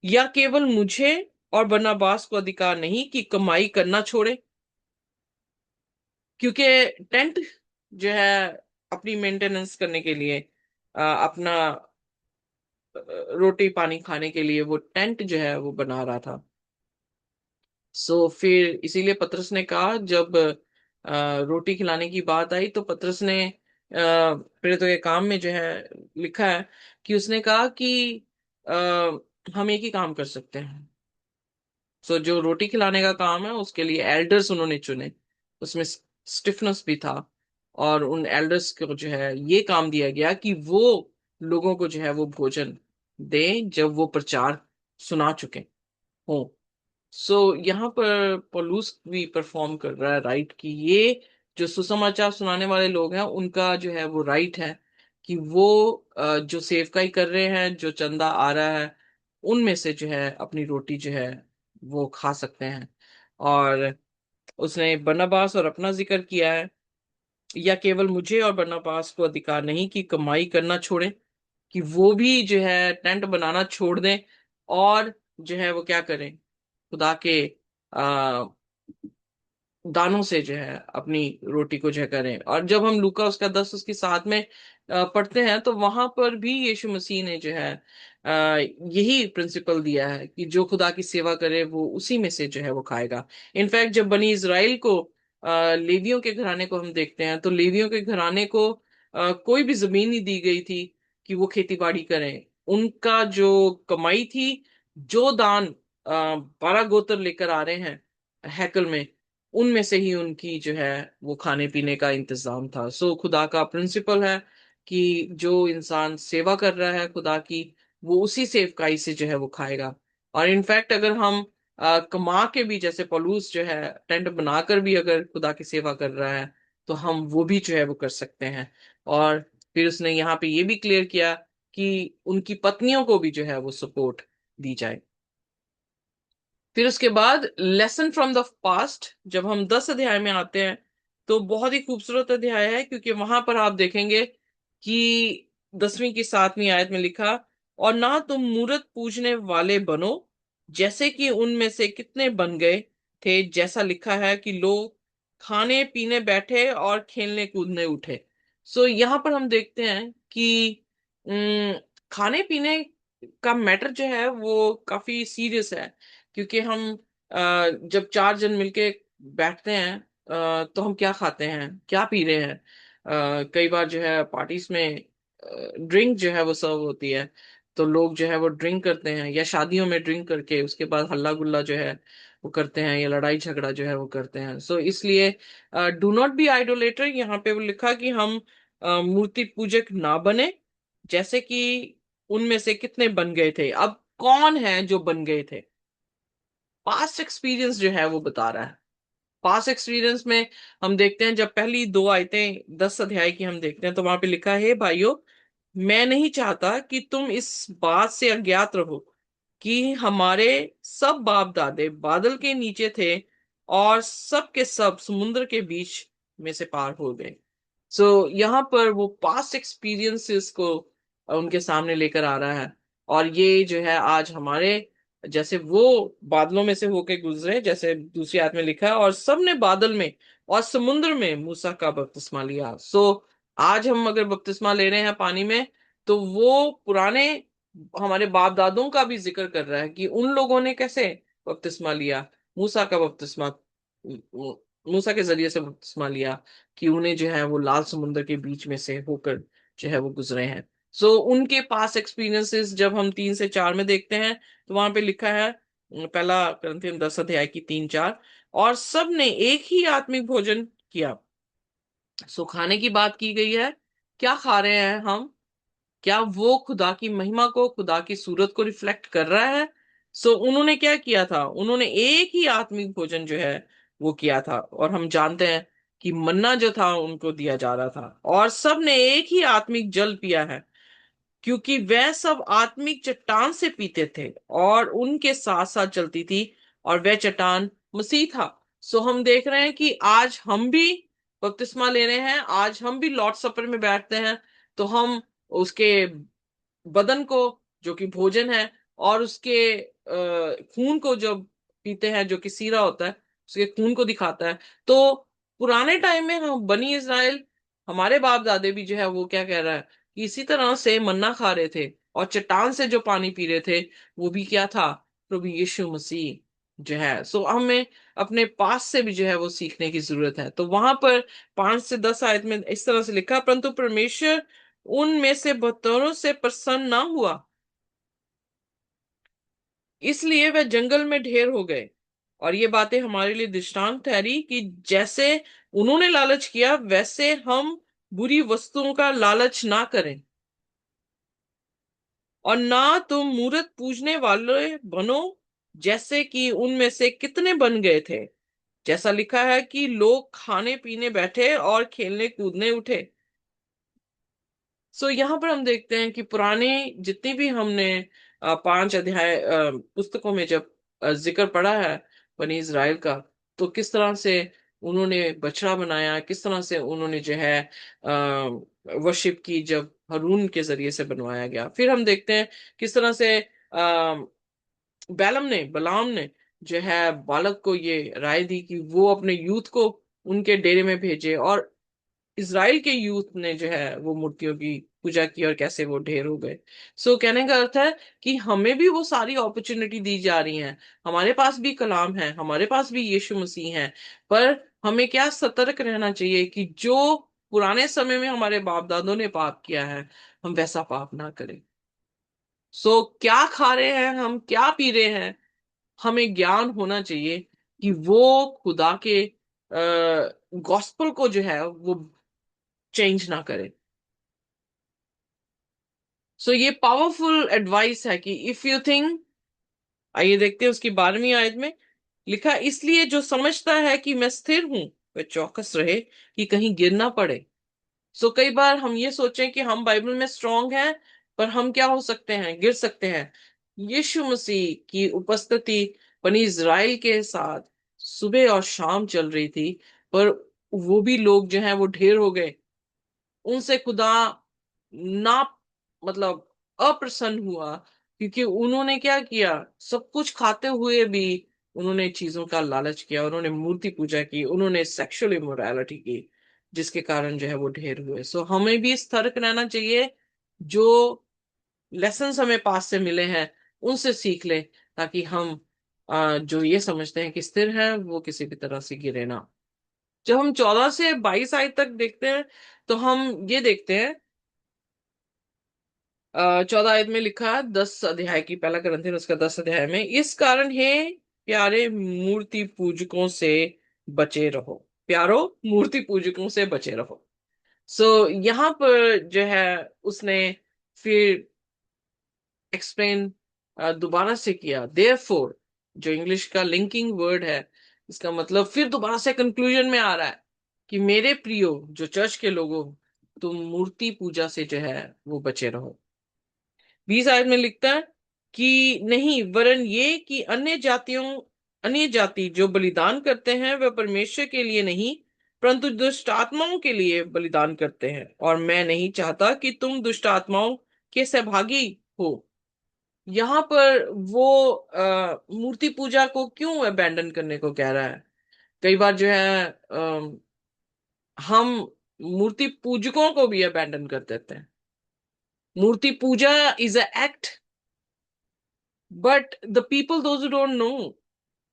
या केवल मुझे और बरनबास को अधिकार नहीं कि कमाई करना छोड़े? क्योंकि टेंट जो है अपनी मेंटेनेंस करने के लिए, अपना रोटी पानी खाने के लिए वो टेंट जो है वो बना रहा था। सो फिर इसीलिए पतरस ने कहा, जब रोटी खिलाने की बात आई तो पतरस ने प्रेरितों के काम में जो है लिखा है कि उसने कहा कि हम एक ही काम कर सकते हैं। सो जो रोटी खिलाने का काम है उसके लिए एल्डर्स उन्होंने चुने, उसमें स्टिफनस भी था। और उन एल्डर्स को जो है ये काम दिया गया कि वो लोगों को जो है वो भोजन दें जब वो प्रचार सुना चुके हों। सो यहाँ पर पौलुस भी परफॉर्म कर रहा है राइट कि ये जो सुसमाचार सुनाने वाले लोग हैं उनका जो है वो राइट है कि वो जो सेवकाई कर रहे हैं, जो चंदा आ रहा है उनमें से जो है अपनी रोटी जो है वो खा सकते हैं। और उसने बरनबास और अपना जिक्र किया है, या केवल मुझे और बरनबास को अधिकार नहीं कि कमाई करना छोड़ें, कि वो भी जो है टेंट बनाना छोड़ दें और जो है वो क्या करें, खुदा के दानों से जो है अपनी रोटी को जो है करें। और जब हम लूका उसका 10 उसके साथ में पढ़ते हैं, तो वहां पर भी यीशु मसीह ने जो है यही प्रिंसिपल दिया है कि जो खुदा की सेवा करे वो उसी में से जो है वो खाएगा। इनफैक्ट जब बनी इज़राइल को लेवियों के घराने को हम देखते हैं, तो लेवियों के घराने को कोई भी जमीन नहीं दी गई थी कि वो खेती बाड़ी करें। उनका जो कमाई थी, जो दान 12 गोत्र लेकर आ रहे हैं हैकल में, उनमें से ही उनकी जो है वो खाने पीने का इंतजाम था। सो खुदा का प्रिंसिपल है कि जो इंसान सेवा कर रहा है खुदा की, वो उसी सेवकाई से जो है वो खाएगा। और इनफैक्ट अगर हम कमा के भी, जैसे पौलुस जो है टेंट बनाकर भी अगर खुदा की सेवा कर रहा है, तो हम वो भी जो है वो कर सकते हैं। और फिर उसने यहाँ पे ये भी क्लियर किया कि उनकी पत्नियों को भी जो है वो सपोर्ट दी जाए। फिर उसके बाद लेसन फ्रॉम द पास्ट, जब हम 10 अध्याय में आते हैं, तो बहुत ही खूबसूरत अध्याय है, क्योंकि वहां पर आप देखेंगे कि 10वीं की 7वीं आयत में लिखा, और ना तुम मूरत पूजने वाले बनो जैसे कि उनमें से कितने बन गए थे, जैसा लिखा है कि लोग खाने पीने बैठे और खेलने कूदने उठे। सो यहाँ पर हम देखते हैं कि अम, खाने पीने का मैटर जो है वो काफी सीरियस है। क्योंकि हम जब 4 जन मिलके बैठते हैं, तो हम क्या खाते हैं, क्या पी रहे हैं। कई बार जो है पार्टीज में ड्रिंक जो है वो सर्व होती है, तो लोग जो है वो ड्रिंक करते हैं, या शादियों में ड्रिंक करके उसके बाद हल्ला गुल्ला जो है वो करते हैं, या लड़ाई झगड़ा जो है वो करते हैं। सो इसलिए डू नॉट बी आइडोलेटर, यहाँ पे वो लिखा कि हम मूर्ति पूजक ना बने जैसे कि उनमें से कितने बन गए थे। अब कौन है जो बन गए थे? पास्ट एक्सपीरियंस जो है वो बता रहा है। पास्ट एक्सपीरियंस में हम देखते हैं, जब पहली 2 आयतें 10 अध्याय की हम देखते हैं, तो वहां पे लिखा है, भाइयों मैं नहीं चाहता कि तुम इस बात से अज्ञात रहो कि हमारे सब बाप दादे बादल के नीचे थे और सब के सब समुद्र के बीच में से पार हो गए। सो यहाँ पर वो पास्ट एक्सपीरियंसेस को उनके सामने लेकर आ रहा है। और ये जो है आज हमारे, जैसे वो बादलों में से होके गुजरे, जैसे दूसरी आयत में लिखा है, और सबने बादल में और समुद्र में मूसा का बपतिस्मा लिया। सो आज हम अगर बपतिस्मा ले रहे हैं पानी में, तो वो पुराने हमारे बाप दादों का भी जिक्र कर रहा है कि उन लोगों ने कैसे बपतिस्मा लिया, मूसा का बपतिस्मा, मूसा के जरिए से बपतिस्मा लिया, कि उन्हें जो है वो लाल समुद्र के बीच में से होकर जो है वो गुजरे हैं। सो उनके पास एक्सपीरियंसेस जब हम 3 से 4 में देखते हैं, तो वहां पे लिखा है, पहला करंथियन 10 अध्याय की 3-4, और सब ने एक ही आत्मिक भोजन किया। सो खाने की बात की गई है, क्या खा रहे हैं हम? क्या वो खुदा की महिमा को, खुदा की सूरत को रिफ्लेक्ट कर रहा है? सो उन्होंने क्या किया था, उन्होंने एक ही आत्मिक भोजन जो है वो किया था। और हम जानते हैं कि मन्ना जो था उनको दिया जा रहा था, और सब ने एक ही आत्मिक जल पिया है, क्योंकि वह सब आत्मिक चट्टान से पीते थे और उनके साथ साथ चलती थी, और वह चट्टान मसीह था। सो हम देख रहे हैं कि आज हम भी बपतिस्मा ले रहे हैं, आज हम भी लॉर्ड सपर में बैठते हैं, तो हम उसके बदन को, जो कि भोजन है, और उसके खून को जब पीते हैं, जो कि सीरा होता है, उसके खून को दिखाता है। तो पुराने टाइम में हम बनी इज़राइल, हमारे बाप दादे भी जो है वो क्या कह रहा है कि इसी तरह से मन्ना खा रहे थे, और चट्टान से जो पानी पी रहे थे वो भी क्या था? प्रभु यीशु मसीह जो है। सो हमें अपने पास से भी जो है वो सीखने की जरूरत है। तो वहां पर 5 से 10 आयत में इस तरह से लिखा, परंतु परमेश्वर उनमें से बहत्तरों से प्रसन्न ना हुआ, इसलिए वह जंगल में ढेर हो गए। और ये बातें हमारे लिए दृष्टांत ठहरी कि जैसे उन्होंने लालच किया, वैसे हम बुरी वस्तुओं का लालच ना करें। और ना तुम मूरत पूजने वाले बनो जैसे कि उनमें से कितने बन गए थे, जैसा लिखा है कि लोग खाने पीने बैठे और खेलने कूदने उठे। सो यहाँ पर हम देखते हैं कि पुराने जितनी भी हमने 5 अध्याय पुस्तकों में जब जिक्र पड़ा है बनी इज़राइल का, तो किस तरह से उन्होंने बछड़ा बनाया, किस तरह से उन्होंने जो है वर्शिप की, जब हारून के जरिए से बनवाया गया। फिर हम देखते हैं किस तरह से बलाम ने जो है बालक को ये राय दी कि वो अपने यूथ को उनके डेरे में भेजे, और इज़राइल के यूथ ने जो है वो मूर्तियों की पूजा की और कैसे वो ढेर हो गए। सो कहने का अर्थ है कि हमें भी वो सारी अपॉर्चुनिटी दी जा रही हैं, हमारे पास भी कलाम है, हमारे पास भी यीशु मसीह है, पर हमें क्या सतर्क रहना चाहिए कि जो पुराने समय में हमारे बाप दादों ने पाप किया है, हम वैसा पाप ना करें। सो क्या खा रहे हैं हम, क्या पी रहे हैं, हमें ज्ञान होना चाहिए कि वो खुदा के गॉस्पल को जो है वो चेंज ना करे। सो ये पावरफुल एडवाइस है कि इफ यू थिंक, आइए देखते हैं उसकी 12वीं आयत में लिखा, इसलिए जो समझता है कि मैं स्थिर हूं वह चौकस रहे कि कहीं गिर ना पड़े। सो कई बार हम ये सोचें कि हम बाइबल में स्ट्रांग हैं, पर हम क्या हो सकते हैं, गिर सकते हैं। यीशु मसीह की उपस्थिति बनी इज़राइल के साथ सुबह और शाम चल रही थी, पर वो भी लोग जो हैं वो ढेर हो गए, उनसे खुदा ना मतलब अप्रसन्न हुआ, क्योंकि उन्होंने क्या किया, सब कुछ खाते हुए भी उन्होंने चीजों का लालच किया, उन्होंने मूर्ति पूजा की, उन्होंने सेक्सुअल इमोरालिटी की, जिसके कारण जो है वो ढेर हुए। सो हमें भी सतर्क रहना चाहिए, जो लेसन्स हमें पास से मिले हैं उनसे सीख ले, ताकि हम जो ये समझते हैं कि स्थिर है वो किसी भी तरह से गिरे ना। जब हम 14 से 22 आयत तक देखते हैं, तो हम ये देखते हैं 14 आयत में लिखा है, 10 अध्याय की, पहला करंथियन उसका 10 अध्याय में, इस कारण हे प्यारे मूर्ति पूजकों से बचे रहो। प्यारो, मूर्ति पूजकों से बचे रहो। सो यहाँ पर जो है उसने फिर एक्सप्लेन दोबारा से किया, देयरफॉर, जो इंग्लिश का लिंकिंग वर्ड है, इसका मतलब फिर दोबारा से कंक्लूजन में आ रहा है कि मेरे प्रियो जो चर्च के लोगों, तुम मूर्ति पूजा से जो है वो बचे रहो। 20 आयत में लिखता है कि नहीं, वरन ये कि अन्य जाति जो बलिदान करते हैं वह परमेश्वर के लिए नहीं परंतु दुष्ट आत्माओं के लिए बलिदान करते हैं, और मैं नहीं चाहता कि तुम दुष्ट आत्माओं के सहभागी हो। यहाँ पर वो मूर्ति पूजा को क्यों अबैंडन करने को कह रहा है। कई बार जो है हम मूर्ति पूजकों को भी अबैंडन कर देते हैं। Murti puja is a act, but the people those don't know,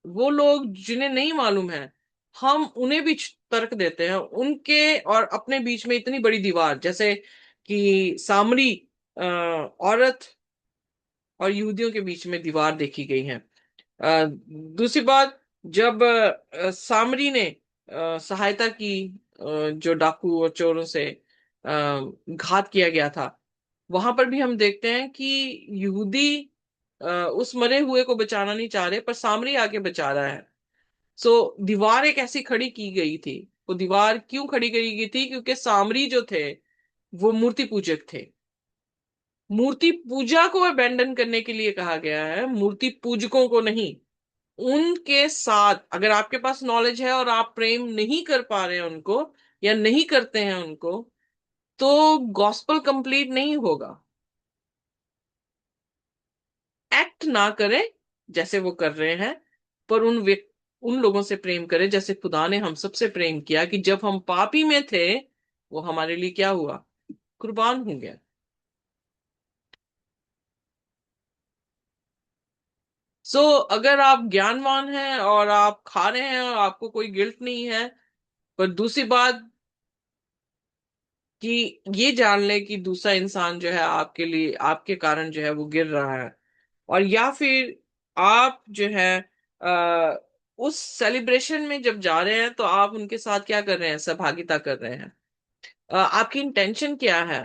वो लोग जिन्हें नहीं मालूम है, हम उन्हें भी तर्क देते हैं, उनके और अपने बीच में इतनी बड़ी दीवार, जैसे कि सामरी औरत और यहूदियों के बीच में दीवार देखी गई है। दूसरी बात, जब सामरी ने सहायता की जो डाकू और चोरों से घात किया गया था, वहां पर भी हम देखते हैं कि यहूदी उस मरे हुए को बचाना नहीं चाह रहे, पर सामरी आके बचा रहा है। सो दीवार एक ऐसी खड़ी की गई थी। वो दीवार क्यों खड़ी करी गई थी, क्योंकि सामरी जो थे वो मूर्ति पूजक थे। मूर्ति पूजा को अबेंडन करने के लिए कहा गया है, मूर्ति पूजकों को नहीं। उनके साथ अगर आपके पास नॉलेज है और आप प्रेम नहीं कर पा रहे हैं उनको, या नहीं करते हैं उनको, तो गॉस्पल कंप्लीट नहीं होगा। एक्ट ना करें जैसे वो कर रहे हैं, पर उन लोगों से प्रेम करें जैसे खुदा ने हम सबसे प्रेम किया, कि जब हम पापी में थे वो हमारे लिए क्या हुआ, कुर्बान हो गया। सो अगर आप ज्ञानवान हैं और आप खा रहे हैं और आपको कोई गिल्ट नहीं है, पर दूसरी बात कि ये जान ले कि दूसरा इंसान जो है आपके लिए, आपके कारण जो है वो गिर रहा है, और या फिर आप जो है आ, उस सेलिब्रेशन में जब जा रहे हैं तो आप उनके साथ क्या कर रहे हैं, सहभागिता कर रहे हैं। आपकी इंटेंशन क्या है।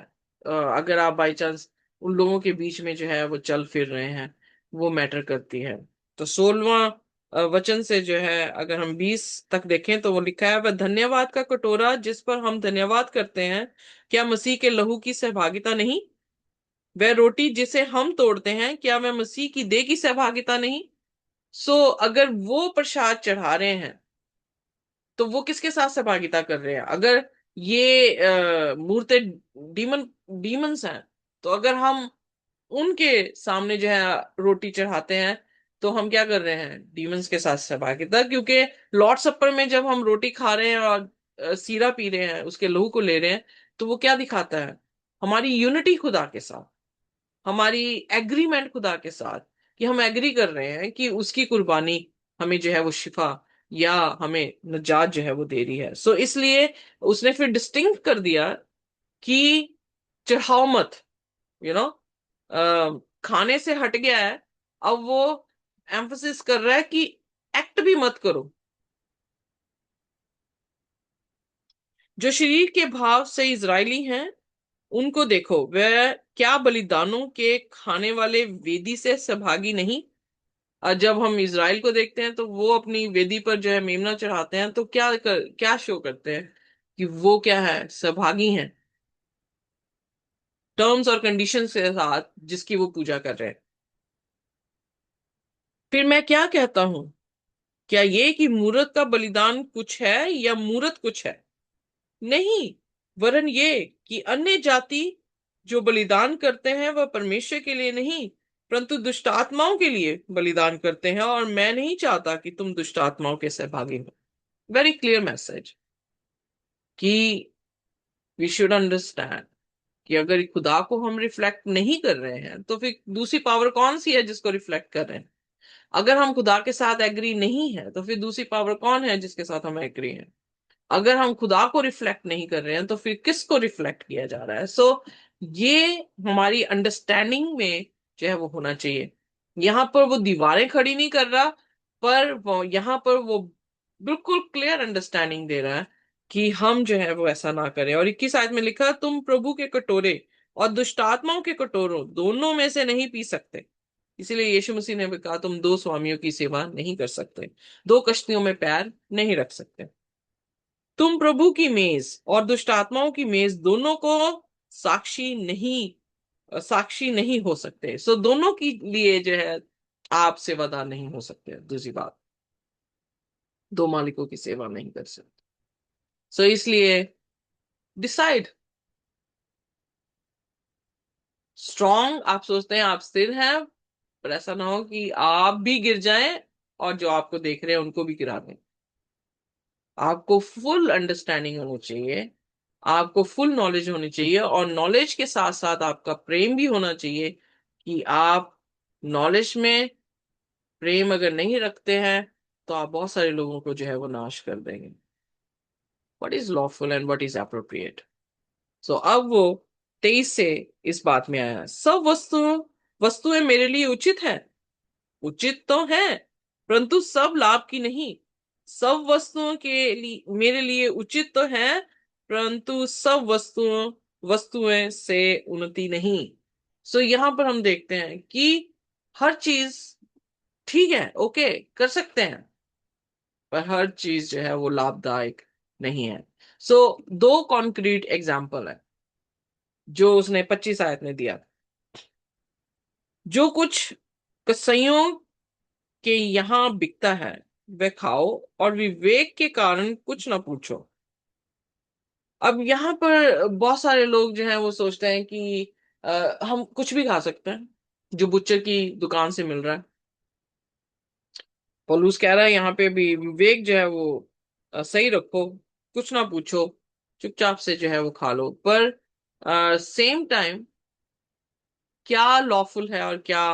अगर आप बाई चांस उन लोगों के बीच में जो है वो चल फिर रहे हैं, वो मैटर करती है। तो 16वां वचन से जो है अगर हम 20 तक देखें, तो वो लिखा है, वह धन्यवाद का कटोरा जिस पर हम धन्यवाद करते हैं, क्या मसीह के लहू की सहभागिता नहीं। वह रोटी जिसे हम तोड़ते हैं, क्या वह मसीह की देह की सहभागिता नहीं? सो अगर वो प्रसाद चढ़ा रहे हैं तो वो किसके साथ सहभागिता कर रहे हैं? अगर ये मूर्तें डीमंस हैं, तो अगर हम उनके सामने जो है रोटी चढ़ाते हैं, तो हम क्या कर रहे हैं? डीमंस के साथ सहभागिता। क्योंकि लॉर्ड सप्पर में जब हम रोटी खा रहे हैं और सीरा पी रहे हैं, उसके लहू को ले रहे हैं, तो वो क्या दिखाता है? हमारी यूनिटी खुदा के साथ, हमारी एग्रीमेंट खुदा के साथ, कि हम एग्री कर रहे हैं कि उसकी कुर्बानी हमें जो है वो शिफा या हमें नजात जो है वो दे रही है। सो इसलिए उसने फिर डिस्टिंक्ट कर दिया कि चढ़ाओ मत, यू नो खाने से हट गया है। अब वो एम्फसिस कर रहा है कि एक्ट भी मत करो। जो शरीर के भाव से इजरायली हैं, उनको देखो, वह क्या बलिदानों के खाने वाले वेदी से सहभागी नहीं? जब हम इजराइल को देखते हैं तो वो अपनी वेदी पर जो है मेमना चढ़ाते हैं, तो क्या शो करते हैं कि वो क्या है? सहभागी हैं टर्म्स और कंडीशंस के साथ जिसकी वो पूजा कर रहे हैं। फिर मैं क्या कहता हूं? क्या ये कि मूरत का बलिदान कुछ है या मूरत कुछ है? नहीं, वरन ये कि अन्य जाति जो बलिदान करते हैं वह परमेश्वर के लिए नहीं, परंतु दुष्ट आत्माओं के लिए बलिदान करते हैं, और मैं नहीं चाहता कि तुम दुष्ट आत्माओं के सहभागी हो। वेरी क्लियर मैसेज कि वी शुड अंडरस्टैंड कि अगर खुदा को हम रिफ्लेक्ट नहीं कर रहे हैं, तो फिर दूसरी पावर कौन सी है जिसको रिफ्लेक्ट कर रहे हैं? अगर हम खुदा के साथ एग्री नहीं है, तो फिर दूसरी पावर कौन है जिसके साथ हम एग्री हैं? अगर हम खुदा को रिफ्लेक्ट नहीं कर रहे हैं, तो फिर किसको रिफ्लेक्ट किया जा रहा है? ये हमारी अंडरस्टैंडिंग में जो है वो होना चाहिए। यहां पर वो दीवारें खड़ी नहीं कर रहा, पर वो यहां पर वो बिल्कुल क्लियर अंडरस्टैंडिंग दे रहा है कि हम जो है वो ऐसा ना करें। और 21 आयत में लिखा, तुम प्रभु के कटोरे और दुष्टात्माओं के कटोरों दोनों में से नहीं पी सकते। इसीलिए यीशु मसीह ने भी कहा, तुम दो स्वामियों की सेवा नहीं कर सकते, दो कश्तियों में पैर नहीं रख सकते। तुम प्रभु की मेज और दुष्ट आत्माओं की मेज दोनों को साक्षी साक्षी नहीं हो सकते। दोनों के लिए जो है आप सेवादार नहीं हो सकते। दूसरी बात, दो मालिकों की सेवा नहीं कर सकते। इसलिए डिसाइड स्ट्रांग। आप सोचते हैं आप स्थिर हैं, पर ऐसा ना हो कि आप भी गिर जाएं और जो आपको देख रहे हैं उनको भी गिरा दें। आपको फुल अंडरस्टैंडिंग होनी चाहिए, आपको फुल नॉलेज होनी चाहिए, और नॉलेज के साथ साथ आपका प्रेम भी होना चाहिए। कि आप नॉलेज में प्रेम अगर नहीं रखते हैं, तो आप बहुत सारे लोगों को जो है वो नाश कर देंगे। What is lawful and what is appropriate? अब वो 23 से इस बात में आया, सब वस्तुएं मेरे लिए उचित है। उचित तो है, परंतु सब लाभ की नहीं। सब वस्तुओं के लिए मेरे लिए उचित तो है, परंतु सब वस्तुएं से उन्नति नहीं। यहां पर हम देखते हैं कि हर चीज ठीक है, ओके, कर सकते हैं, पर हर चीज जो है वो लाभदायक नहीं है। दो कॉन्क्रीट एग्जाम्पल है जो उसने 25 आयत में दिया। जो कुछ कसाईयों के यहाँ बिकता है वह खाओ, और विवेक के कारण कुछ ना पूछो। अब यहाँ पर बहुत सारे लोग जो हैं वो सोचते हैं कि हम कुछ भी खा सकते हैं जो बुच्चर की दुकान से मिल रहा है। पौलुस कह रहा है यहाँ पे भी विवेक जो है वो सही रखो, कुछ ना पूछो, चुपचाप से जो है वो खा लो। पर सेम टाइम क्या लॉफुल है और क्या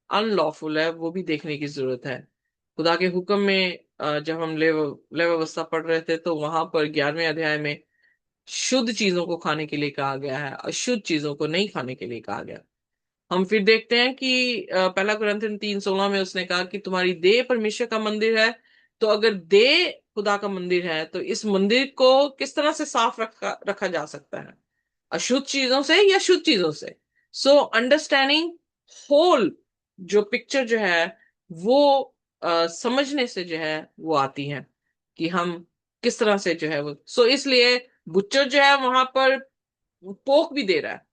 अनलॉफुल है वो भी देखने की जरूरत है। खुदा के हुक्म में जब हम ले व्यवस्था पढ़ रहे थे, तो वहां पर 11वें अध्याय में शुद्ध चीजों को खाने के लिए कहा गया है, अशुद्ध चीजों को नहीं खाने के लिए कहा गया। हम फिर देखते हैं कि पहला कुरिन्थियन 3:16 में उसने कहा कि तुम्हारी देह परमेश्वर का मंदिर है। तो अगर देह खुदा का मंदिर है, तो इस मंदिर को किस तरह से साफ रखा जा सकता है? अशुद्ध चीजों से या शुद्ध चीजों से? अंडरस्टैंडिंग होल जो पिक्चर जो है वो समझने से जो है वो आती है कि हम किस तरह से जो है वो। इसलिए बुच्चर जो है वहां पर पोक भी दे रहा है,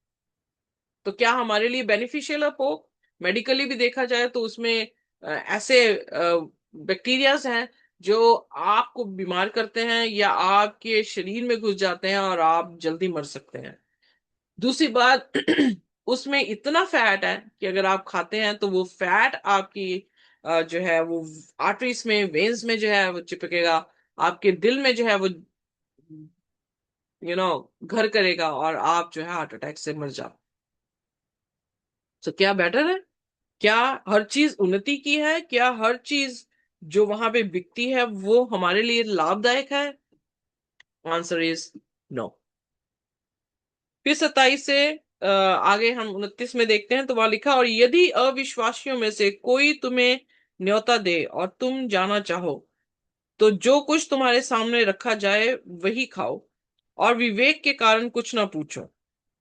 तो क्या हमारे लिए बेनिफिशियल है पोक? मेडिकली भी देखा जाए तो उसमें ऐसे बैक्टीरियाज हैं जो आपको बीमार करते हैं या आपके शरीर में घुस जाते हैं और आप जल्दी मर सकते हैं। दूसरी बात उसमें इतना फैट है कि अगर आप खाते हैं तो वो फैट आपकी जो है वो आर्टरीज में, वेन्स में जो है वो चिपकेगा, आपके दिल में जो है वो घर करेगा और आप जो है हार्ट अटैक से मर जाओ। तो क्या बेटर है? क्या हर चीज उन्नति की है? क्या हर चीज जो वहां पे बिकती है वो हमारे लिए लाभदायक है? Answer is no. फिर 27 से आगे हम 29 में देखते हैं, तो वहां लिखा, और यदि अविश्वासियों में से कोई तुम्हें न्योता दे और तुम जाना चाहो तो जो कुछ तुम्हारे सामने रखा जाए वही खाओ, और विवेक के कारण कुछ ना पूछो।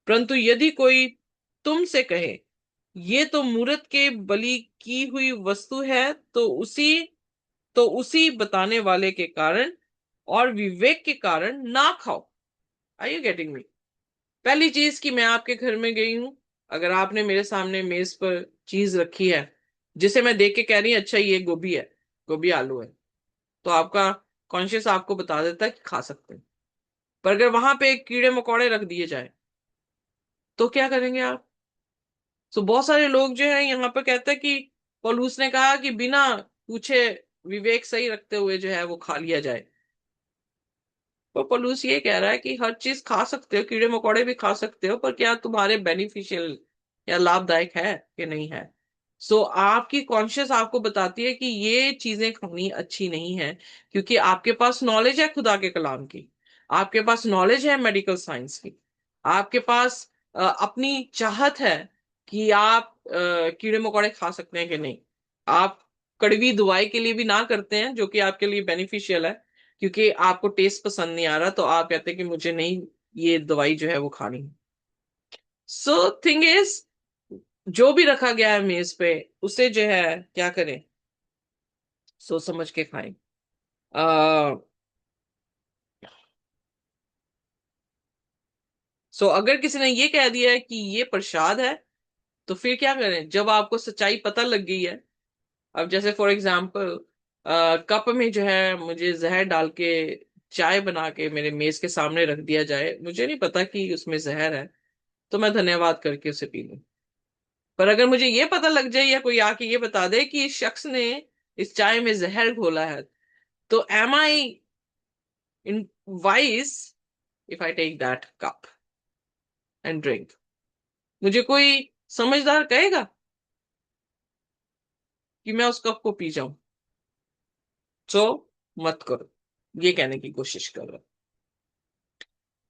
परंतु यदि कोई तुमसे कहे, ये तो मूरत के बलि की हुई वस्तु है, तो उसी बताने वाले के कारण और विवेक के कारण ना खाओ। Are you getting me? पहली चीज कि मैं आपके घर में गई हूं, अगर आपने मेरे सामने मेज पर चीज रखी है जिसे मैं देख के कह रही हूं अच्छा ये गोभी है, गोभी आलू है, तो आपका कॉन्शियस आपको बता देता है कि खा सकते हैं। पर अगर वहां पे कीड़े मकोड़े रख दिए जाए तो क्या करेंगे आप? तो बहुत सारे लोग जो है यहाँ पर कहते हैं कि पौलुस ने कहा कि बिना पूछे, विवेक सही रखते हुए जो है वो खा लिया जाए। तो पॉलुस ये कह रहा है कि हर चीज खा सकते हो, कीड़े मकोड़े भी खा सकते हो, पर क्या तुम्हारे बेनिफिशियल या लाभदायक है कि नहीं है? सो आपकी कॉन्शियस आपको बताती है कि ये चीजें खानी अच्छी नहीं है, क्योंकि आपके पास नॉलेज है खुदा के कलाम की, आपके पास नॉलेज है मेडिकल साइंस की, आपके पास अपनी चाहत है कि आप कीड़े मकोड़े खा सकते हैं कि नहीं। आप कड़वी दवाई के लिए भी ना करते हैं जो कि आपके लिए बेनिफिशियल है, क्योंकि आपको टेस्ट पसंद नहीं आ रहा तो आप कहते हैं कि मुझे नहीं, ये दवाई जो है वो खानी है। सो थिंग इज, जो भी रखा गया है मेज पे उसे जो है क्या करें, सोच समझ के खाएं। सो अगर किसी ने ये कह दिया है कि ये प्रसाद है, तो फिर क्या करें जब आपको सच्चाई पता लग गई है? अब जैसे फॉर एग्जाम्पल कप में जो है मुझे जहर डाल के चाय बना के मेरे मेज के सामने रख दिया जाए, मुझे नहीं पता कि उसमें जहर है, तो मैं धन्यवाद करके उसे पी लूं। पर अगर मुझे ये पता लग जाए या कोई आके ये बता दे कि इस शख्स ने इस चाय में जहर घोला है, तो am I unwise if I take that cup and drink? मुझे कोई समझदार कहेगा कि मैं उस कप को पी जाऊं? सो मत करो, ये कहने की कोशिश कर रहा हूं।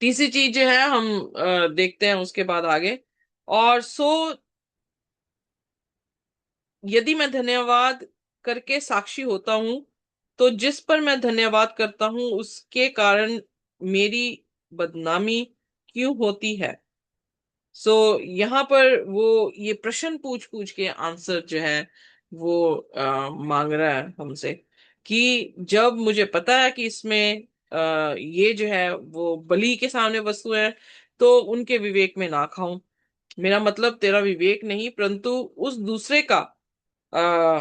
तीसरी चीज जो है हम देखते हैं उसके बाद आगे। और यदि मैं धन्यवाद करके साक्षी होता हूं, तो जिस पर मैं धन्यवाद करता हूं उसके कारण मेरी बदनामी क्यों होती है? सो यहाँ पर वो ये प्रश्न पूछ पूछ के आंसर जो है वो मांग रहा है हमसे, कि जब मुझे पता है कि इसमें ये जो है वो बलि के सामने वस्तु है, तो उनके विवेक में ना खाऊं। मेरा मतलब तेरा विवेक नहीं, परंतु उस दूसरे का आ,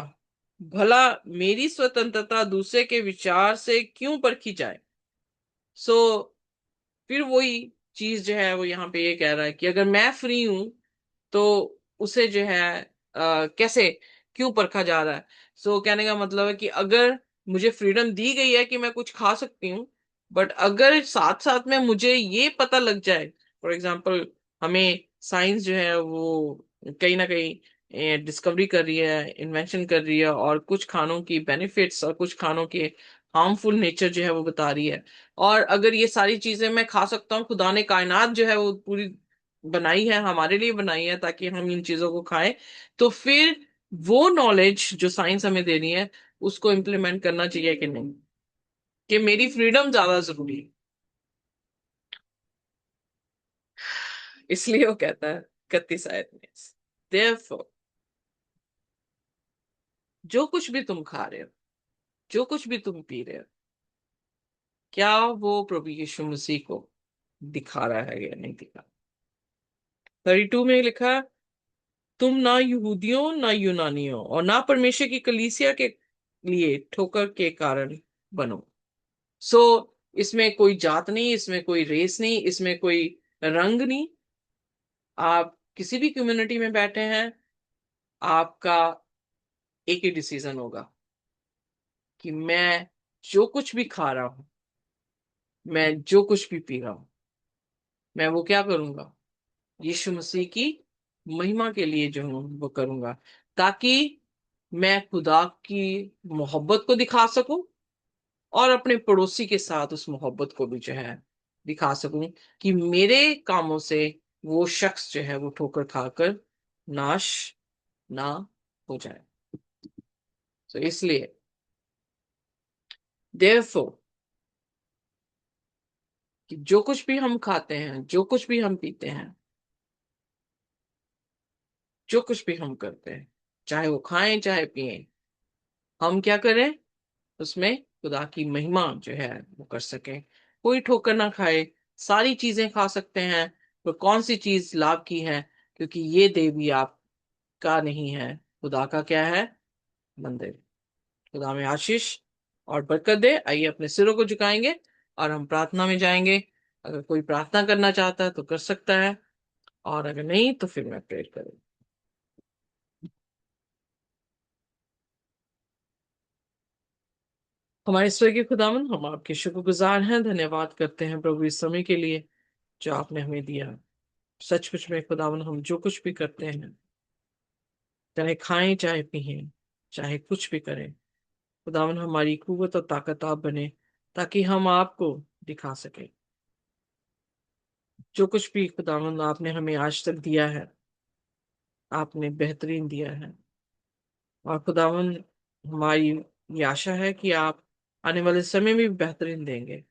भला मेरी स्वतंत्रता दूसरे के विचार से क्यों परखी जाए? सो फिर वही चीज जो है वो यहाँ पे ये कह रहा है कि अगर मैं फ्री हूं तो उसे जो है कैसे, क्यों परखा जा रहा है? सो कहने का मतलब है कि अगर मुझे फ्रीडम दी गई है कि मैं कुछ खा सकती हूँ, बट अगर साथ साथ में मुझे ये पता लग जाए, फॉर एग्जाम्पल हमें साइंस जो है वो कहीं ना कहीं डिस्कवरी कर रही है, इन्वेंशन कर रही है, और कुछ खानों की बेनिफिट्स और कुछ खानों के हार्मफुल नेचर जो है वो बता रही है, और अगर ये सारी चीजें मैं खा सकता हूँ, खुदा ने कायनात जो है वो पूरी बनाई है, हमारे लिए बनाई है ताकि हम इन चीजों को खाएं, तो फिर वो नॉलेज जो साइंस हमें दे रही है उसको इम्प्लीमेंट करना चाहिए कि नहीं, कि मेरी फ्रीडम ज्यादा जरूरी है? इसलिए वो कहता है 31 आयत में, Therefore, जो कुछ भी तुम खा रहे हो, जो कुछ भी तुम पी रहे हो, क्या वो प्रभु यीशु मसीह को दिखा रहा है या नहीं दिखा? 32 में लिखा, तुम ना यहूदियों ना यूनानियों और ना परमेश्वर की कलीसिया के लिए ठोकर के कारण बनो। सो इसमें कोई जात नहीं, इसमें कोई रेस नहीं, इसमें कोई रंग नहीं। आप किसी भी कम्युनिटी में बैठे हैं, आपका एक ही डिसीजन होगा कि मैं जो कुछ भी खा रहा हूं, मैं जो कुछ भी पी रहा हूं, मैं वो क्या करूंगा, यीशु मसीह की महिमा के लिए जो हूं वो करूंगा, ताकि मैं खुदा की मोहब्बत को दिखा सकूं और अपने पड़ोसी के साथ उस मोहब्बत को भी जो है दिखा सकूं, कि मेरे कामों से वो शख्स जो है वो ठोकर खाकर नाश ना हो जाए। तो इसलिए therefore कि जो कुछ भी हम खाते हैं, जो कुछ भी हम पीते हैं, जो कुछ भी हम करते हैं, चाहे वो खाएं चाहे पिए, हम क्या करें, उसमें खुदा की महिमा जो है वो कर सके। कोई ठोकर ना खाए, सारी चीजें खा सकते हैं, तो कौन सी चीज लाभ की है, क्योंकि ये देवी आपका नहीं है, खुदा का क्या है, मंदिर। खुदा में आशीष और बरकत दे। आइए अपने सिरों को झुकाएंगे और हम प्रार्थना में जाएंगे। अगर कोई प्रार्थना करना चाहता है तो कर सकता है, और अगर नहीं तो फिर मैं प्रेयर करूँ। हमारे स्वर्गीय खुदावन, हम आपके शुक्रगुजार हैं, धन्यवाद करते हैं प्रभु इस समय के लिए जो आपने हमें दिया। सचमुच में खुदावन, हम जो कुछ भी करते हैं, चाहे खाएं चाहे पिएं, चाहे कुछ भी करें, खुदावन हमारी कुव्वत और ताकत आप बने, ताकि हम आपको दिखा सके। जो कुछ भी खुदावन आपने हमें आज तक दिया है, आपने बेहतरीन दिया है। और खुदावन, हमारी ये आशा है कि आप आने वाले समय में भी बेहतरीन देंगे।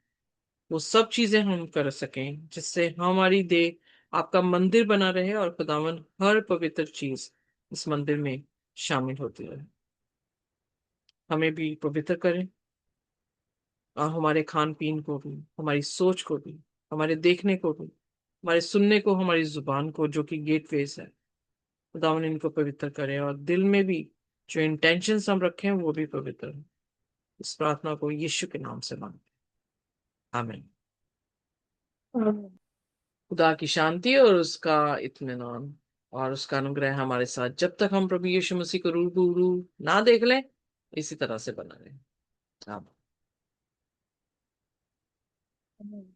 वो सब चीजें हम कर सकें जिससे हमारी देह आपका मंदिर बना रहे, और खुदावन हर पवित्र चीज इस मंदिर में शामिल होती रहे। हमें भी पवित्र करें, और हमारे खान पीन को भी, हमारी सोच को भी, हमारे देखने को भी, हमारे सुनने को, हमारी जुबान को जो कि गेटवेज है, खुदावन इनको पवित्र करें, और दिल में भी जो इंटेंशंस हम रखें वो भी पवित्र हो। इस प्रार्थना को यीशु के नाम से मांगते हैं, आमीन। आमीन। खुदा की शांति और उसका इत्मीनान और उसका अनुग्रह हमारे साथ जब तक हम प्रभु यीशु मसीह को रूबरू ना देख लें, इसी तरह से बना रहे। आमीन। आमीन।